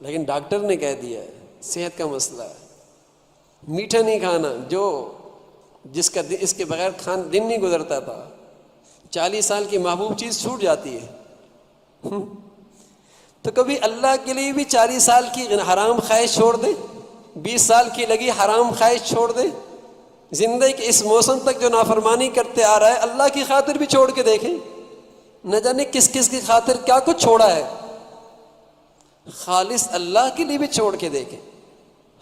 لیکن ڈاکٹر نے کہہ دیا ہے صحت کا مسئلہ ہے. میٹھا نہیں کھانا، جو جس کا اس کے بغیر دن نہیں گزرتا تھا. 40 سال کی محبوب چیز چھوٹ جاتی ہے. تو کبھی اللہ کے لیے بھی 40 سال کی حرام خواہش چھوڑ دے، 20 سال کی لگی حرام خواہش چھوڑ دے. زندگی کے اس موسم تک جو نافرمانی کرتے آ رہا ہے اللہ کی خاطر بھی چھوڑ کے دیکھیں. نہ جانے کس کس کی خاطر کیا کچھ چھوڑا ہے. خالص اللہ کے لیے بھی چھوڑ کے دیکھیں،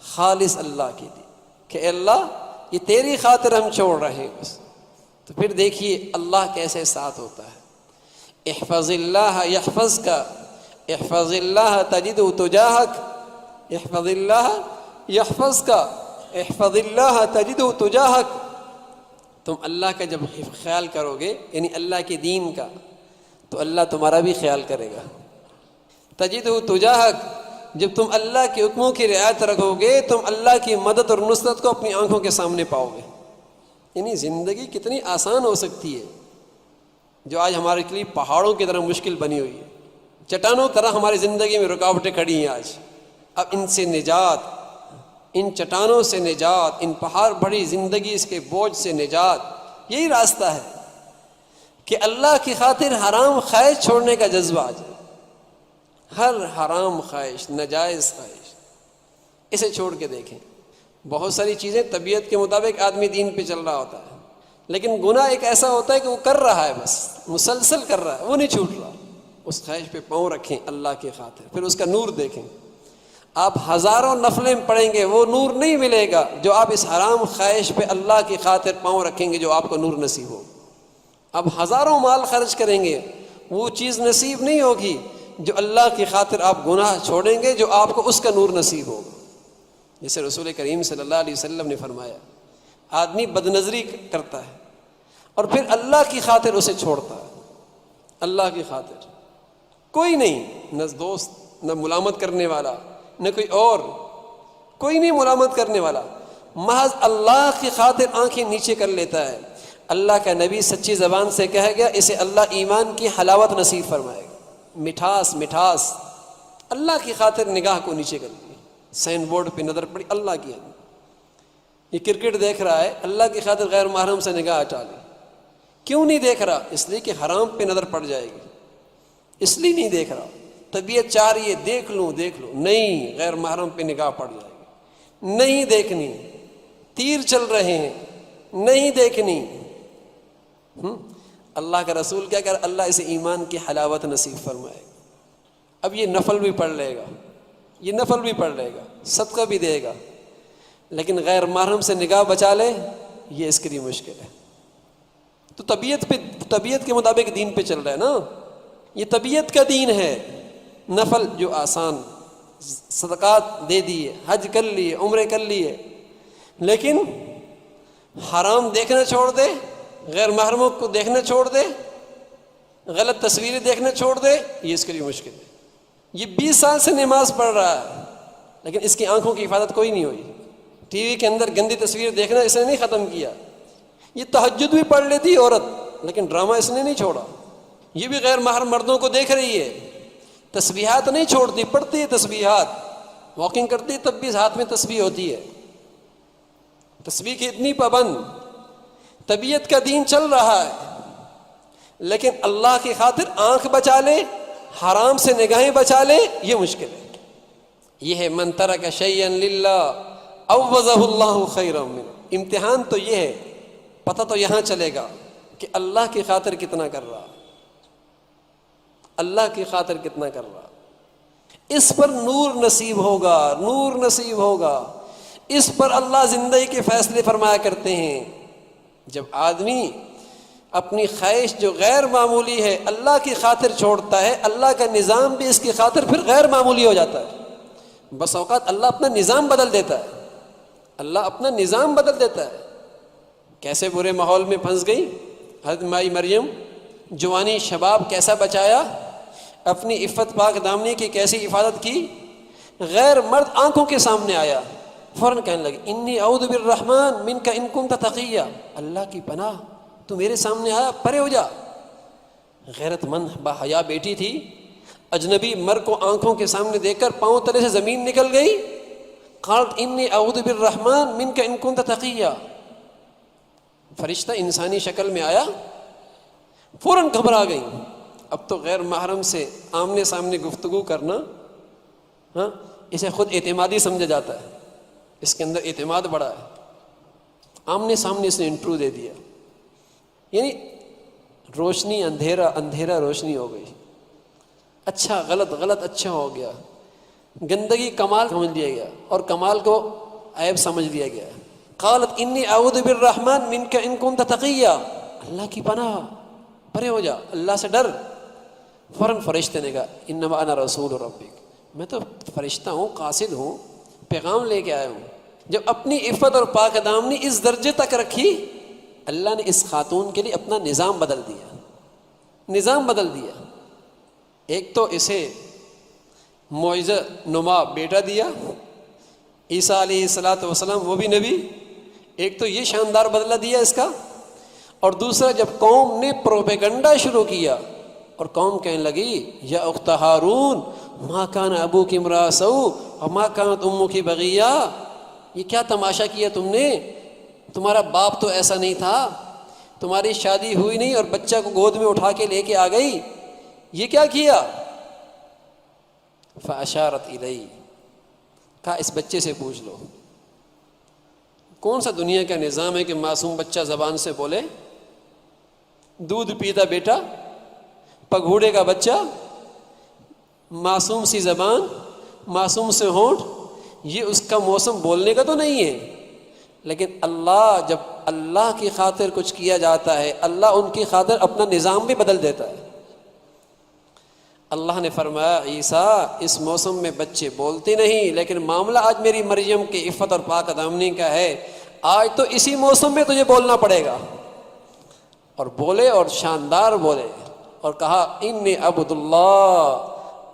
خالص اللہ کے لیے کہ اللہ یہ تیری خاطر ہم چھوڑ رہے ہیں بس. تو پھر دیکھیے اللہ کیسے ساتھ ہوتا ہے. احفظ اللہ یحفظ کا، احفظ اللہ تجدہ تجاہک، احفظ اللہ یحفظ کا، احفظ اللہ تجدہ تجاہک. تم اللہ کا جب خیال کرو گے یعنی اللہ کے دین کا تو اللہ تمہارا بھی خیال کرے گا. تجدہ تجاہک، جب تم اللہ کے حکموں کی رعایت رکھو گے تم اللہ کی مدد اور نصرت کو اپنی آنکھوں کے سامنے پاؤ گے. یعنی زندگی کتنی آسان ہو سکتی ہے جو آج ہمارے لیے پہاڑوں کی طرح مشکل بنی ہوئی ہے. چٹانوں طرح ہماری زندگی میں رکاوٹیں کھڑی ہیں آج. اب ان سے نجات، ان چٹانوں سے نجات، ان پہاڑ بھری زندگی اس کے بوجھ سے نجات، یہی راستہ ہے کہ اللہ کی خاطر حرام خواہش چھوڑنے کا جذبہ آ جائے. ہر حرام خواہش، ناجائز خواہش، اسے چھوڑ کے دیکھیں. بہت ساری چیزیں طبیعت کے مطابق آدمی دین پہ چل رہا ہوتا ہے، لیکن گناہ ایک ایسا ہوتا ہے کہ وہ کر رہا ہے، بس مسلسل کر رہا ہے، وہ نہیں چھوٹ رہا. اس خواہش پہ پاؤں رکھیں اللہ کی خاطر، پھر اس کا نور دیکھیں. آپ ہزاروں نفلیں پڑھیں گے، وہ نور نہیں ملے گا جو آپ اس حرام خواہش پہ اللہ کی خاطر پاؤں رکھیں گے، جو آپ کو نور نصیب ہو. آپ ہزاروں مال خرچ کریں گے، وہ چیز نصیب نہیں ہوگی جو اللہ کی خاطر آپ گناہ چھوڑیں گے، جو آپ کو اس کا نور نصیب ہوگا. جیسے رسول کریم صلی اللہ علیہ وسلم نے فرمایا، آدمی بد نظری کرتا ہے اور پھر اللہ کی خاطر اسے چھوڑتا ہے. اللہ کی خاطر کوئی نہیں، نہ دوست، نہ ملامت کرنے والا، نہ کوئی اور، کوئی نہیں ملامت کرنے والا، محض اللہ کی خاطر آنکھیں نیچے کر لیتا ہے. اللہ کا نبی سچی زبان سے کہہ گیا، اسے اللہ ایمان کی حلاوت نصیب فرمائے گا. مٹھاس، مٹھاس، اللہ کی خاطر نگاہ کو نیچے کر لی. سائن بورڈ پہ نظر پڑی اللہ کی، یہ کرکٹ دیکھ رہا ہے، اللہ کی خاطر غیر محرم سے نگاہ ہٹا لی. کیوں نہیں دیکھ رہا؟ اس لیے کہ حرام پہ نظر پڑ جائے گی، اس لیے نہیں دیکھ رہا. طبیعت چاہ رہی ہے دیکھ لوں دیکھ لوں، نہیں، غیر محرم پہ نگاہ پڑ جائے گی. نہیں دیکھنی. تیر چل رہے ہیں، نہیں دیکھنی. اللہ کا رسول کیا کر، اللہ اسے ایمان کی حلاوت نصیب فرمائے گا. اب یہ نفل بھی پڑھ لے گا، یہ نفل بھی پڑھ لے گا، صدقہ بھی دے گا، لیکن غیر محرم سے نگاہ بچا لے، یہ اس کے لیے مشکل ہے. تو طبیعت کے مطابق دین پہ چل رہا ہے نا. یہ طبیعت کا دین ہے. نفل جو آسان، صدقات دے دیے، حج کر لیے، عمرے کر لیے، لیکن حرام دیکھنا چھوڑ دے، غیر محرموں کو دیکھنا چھوڑ دے، غلط تصویریں دیکھنا چھوڑ دے، یہ اس کے لیے مشکل ہے. یہ 20 سال سے نماز پڑھ رہا ہے، لیکن اس کی آنکھوں کی حفاظت کوئی نہیں ہوئی. ٹی وی کے اندر گندی تصویر دیکھنا اس نے نہیں ختم کیا. یہ تہجد بھی پڑھ لیتی عورت، لیکن ڈرامہ اس نے نہیں چھوڑا. یہ بھی غیر محرم مردوں کو دیکھ رہی ہے، تسبیحات نہیں چھوڑتی، پڑھتی ہے تسبیحات. واکنگ کرتی ہے تب بھی ہاتھ میں تسبیح ہوتی ہے، تسبیح کی اتنی پابند. طبیعت کا دین چل رہا ہے، لیکن اللہ کی خاطر آنکھ بچا لے، حرام سے نگاہیں بچا لے، یہ مشکل ہے. یہ ہے من ترک شیئا للہ عوضہ اللہ خیرا منہ. امتحان تو یہ ہے، پتہ تو یہاں چلے گا کہ اللہ کی خاطر کتنا کر رہا، اللہ کی خاطر کتنا کر رہا. اس پر نور نصیب ہوگا، نور نصیب ہوگا. اس پر اللہ زندگی کے فیصلے فرمایا کرتے ہیں. جب آدمی اپنی خواہش جو غیر معمولی ہے اللہ کی خاطر چھوڑتا ہے، اللہ کا نظام بھی اس کی خاطر پھر غیر معمولی ہو جاتا ہے. بس اوقات اللہ اپنا نظام بدل دیتا ہے، اللہ اپنا نظام بدل دیتا ہے. کیسے برے ماحول میں پھنس گئی حضرت مائی مریم، جوانی شباب کیسا بچایا، اپنی عفت پاک دامنی کی کیسی حفاظت کی. غیر مرد آنکھوں کے سامنے آیا، فوراً کہنے لگے انی اعوذ بالرحمن منک ان کنت تقیا، اللہ کی پناہ تو میرے سامنے آیا، پرے ہو جا. غیرت مند باحیا بیٹی تھی، اجنبی مر کو آنکھوں کے سامنے دیکھ کر پاؤں تلے سے زمین نکل گئی. قالت انی اعوذ بالرحمن منک ان کنت تقیا. فرشتہ انسانی شکل میں آیا، فوراً گھبرا گئی. اب تو غیر محرم سے آمنے سامنے گفتگو کرنا، اسے خود اعتمادی سمجھا جاتا ہے، اس کے اندر اعتماد بڑا ہے. آمنے سامنے اس نے انٹرویو دے دیا، یعنی روشنی اندھیرا، اندھیرا روشنی ہو گئی. اچھا غلط، غلط اچھا ہو گیا. گندگی کمال سمجھ لیا گیا اور کمال کو عیب سمجھ لیا گیا. قالت انی اعوذ بالرحمن منک ان کنت تقیا، اللہ کی پناہ، پرے ہو جا، اللہ سے ڈر. فوراً فرشتے نے کہا انما انا رسول ربک، میں تو فرشتہ ہوں، قاصد ہوں، پیغام لے کے آیا ہوں. جب اپنی عفت اور پاک دامنی اس درجے تک رکھی، اللہ نے اس خاتون کے لیے اپنا نظام بدل دیا، نظام بدل دیا. ایک تو اسے معجزہ نما بیٹا دیا، عیسیٰ علیہ الصلاۃ والسلام، وہ بھی نبی. ایک تو یہ شاندار بدلہ دیا اس کا، اور دوسرا جب قوم نے پروپیگنڈا شروع کیا اور قوم کہنے لگی یا اخت ہارون ما کان ابوک امرأ سوء وما کانت امک بغیہ، یہ کیا تماشا کیا تم نے؟ تمہارا باپ تو ایسا نہیں تھا، تمہاری شادی ہوئی نہیں اور بچہ کو گود میں اٹھا کے لے کے آ گئی، یہ کیا کیا؟ فاشارت الیہ، کہا اس بچے سے پوچھ لو۔ کون سا دنیا کا نظام ہے کہ معصوم بچہ زبان سے بولے؟ دودھ پیتا بیٹا، پگھوڑے کا بچہ، معصوم سی زبان، معصوم سے ہونٹ، یہ اس کا موسم بولنے کا تو نہیں ہے۔ لیکن اللہ، جب اللہ کی خاطر کچھ کیا جاتا ہے، اللہ ان کی خاطر اپنا نظام بھی بدل دیتا ہے۔ اللہ نے فرمایا عیسیٰ اس موسم میں بچے بولتے نہیں، لیکن معاملہ آج میری مریم کی عفت اور پاک دامنی کا ہے، آج تو اسی موسم میں تجھے بولنا پڑے گا۔ اور بولے اور شاندار بولے، اور کہا انی عبد اللہ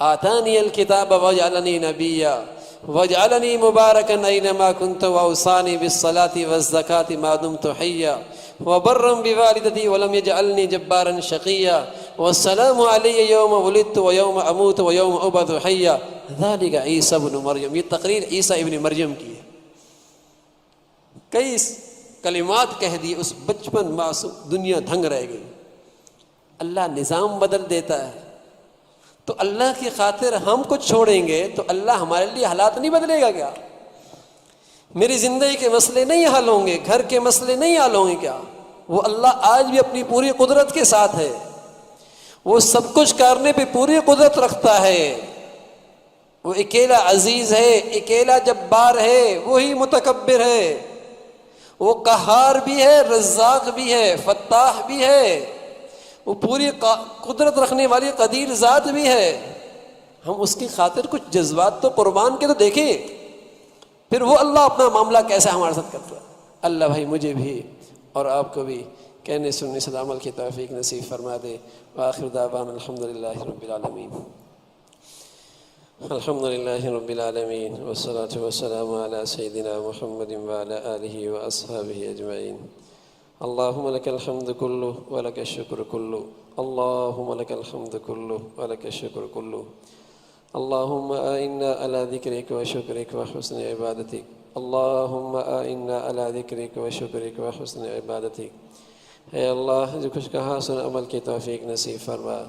آتانی الکتاب وجعلنی نبیا وجعلنی مبارکا اینما کنت واوصانی بالصلاة والزکاة ما دمت حیا وبرا بوالدتی ولم یجعلنی جبارا شقیا والسلام علی یوم ولدت ویوم اموت ویوم ابعث حیا ذلک عیسی ابن مریم۔ یہ تقریر عیسیٰ ابن مریم کی ہے، کئی کلمات کہہ دی، اس بچپن معصوم دنیا دھنگ رہ گئی۔ اللہ نظام بدل دیتا ہے، تو اللہ کی خاطر ہم کچھ چھوڑیں گے تو اللہ ہمارے لیے حالات نہیں بدلے گا کیا؟ میری زندگی کے مسئلے نہیں حل ہوں گے، گھر کے مسئلے نہیں حل ہوں گے کیا؟ وہ اللہ آج بھی اپنی پوری قدرت کے ساتھ ہے، وہ سب کچھ کرنے پہ پوری قدرت رکھتا ہے، وہ اکیلا عزیز ہے، اکیلا جبار ہے، وہی متکبر ہے، وہ قہار بھی ہے، رزاق بھی ہے، فتاح بھی ہے، وہ پوری قدرت رکھنے والی قدیر ذات بھی ہے۔ ہم اس کی خاطر کچھ جذبات تو قربان کے تو دیکھیں، پھر وہ اللہ اپنا معاملہ کیسے ہمارے ساتھ کرتا ہے۔ اللہ بھائی مجھے بھی اور آپ کو بھی کہنے سننے سے عمل کی توفیق نصیب فرما دے۔ وآخر دعوانا الحمدللہ رب العالمین۔ الحمدللہ رب العالمین والصلاة والسلام علی سیدنا محمد وعلی آلہ واصحابہ اجمعین۔ اللہم لک الحمد کلہ ولک الشکر کلہ، اللہم لک الحمد کلہ ولک الشکر کلہ، اللہم اعنا علی ذکرک وشکرک وحسن عبادتک، اللہم اعنا علی ذکرک وشکرک وحسن عبادتک۔ اے اللہ جو کچھ کہا سن عمل کی توفیق نصیب فرما،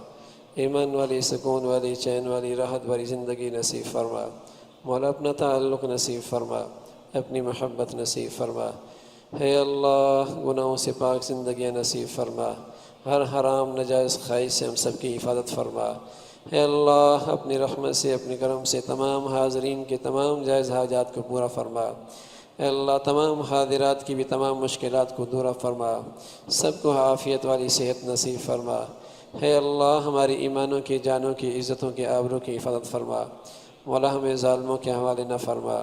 ایمان والی، سکون والی، چین والی، راحت والی زندگی نصیب فرما۔ مولا اپنا تعلق نصیب فرما، اپنی محبت نصیب فرما۔ اے اللہ گناہوں سے پاک زندگیاں نصیب فرما، ہر حرام ناجائز خواہش سے ہم سب کی حفاظت فرما۔ اے اللہ اپنی رحمت سے، اپنے کرم سے تمام حاضرین کے تمام جائز حاجات کو پورا فرما۔ اے اللہ تمام حاضرات کی بھی تمام مشکلات کو دور فرما، سب کو عافیت والی صحت نصیب فرما۔ اے اللہ ہماری ایمانوں کی، جانوں کی، عزتوں کے، آبروں کی حفاظت فرما۔ مولا ہمیں ظالموں کے حوالے نہ فرما،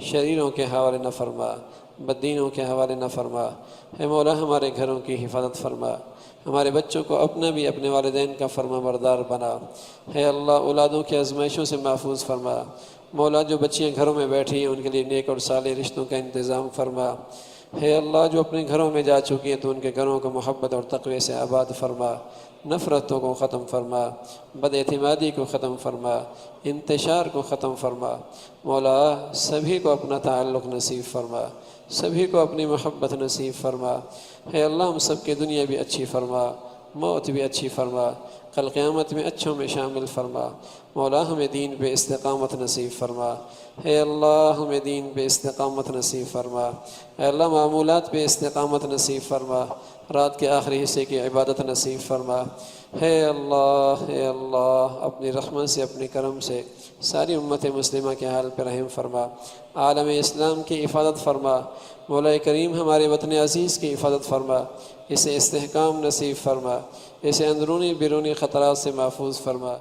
شریروں کے حوالے نہ فرما، بدینوں کے حوالے نہ فرما۔ اے مولا ہمارے گھروں کی حفاظت فرما، ہمارے بچوں کو اپنا بھی، اپنے والدین کا فرما بردار بنا۔ اے اللہ اولادوں کی آزمائشوں سے محفوظ فرما۔ مولا جو بچیاں گھروں میں بیٹھی ہیں ان کے لیے نیک اور صالح رشتوں کا انتظام فرما۔ اے اللہ جو اپنے گھروں میں جا چکی ہیں تو ان کے گھروں کو محبت اور تقوی سے آباد فرما، نفرتوں کو ختم فرما، بد اعتمادی کو ختم فرما، انتشار کو ختم فرما۔ مولا سبھی کو اپنا تعلق نصیب فرما، سبھی کو اپنی محبت نصیب فرما۔ اے اللہ ہم سب کی دنیا بھی اچھی فرما، موت بھی اچھی فرما، کل قیامت میں اچھوں میں شامل فرما۔ مولا ہمیں دین پہ استقامت نصیب فرما۔ اے اللہ ہمیں دین پہ استقامت نصیب فرما۔ اے اللہ معمولات پہ استقامت نصیب فرما، رات کے آخری حصے کی عبادت نصیب فرما۔ اے اللہ اپنی رحمت سے، اپنے کرم سے ساری امت مسلمہ کے حال پہ رحم فرما، عالم اسلام کی حفاظت فرما۔ مولا کریم ہمارے وطن عزیز کی حفاظت فرما، اسے استحکام نصیب فرما، اسے اندرونی بیرونی خطرات سے محفوظ فرما۔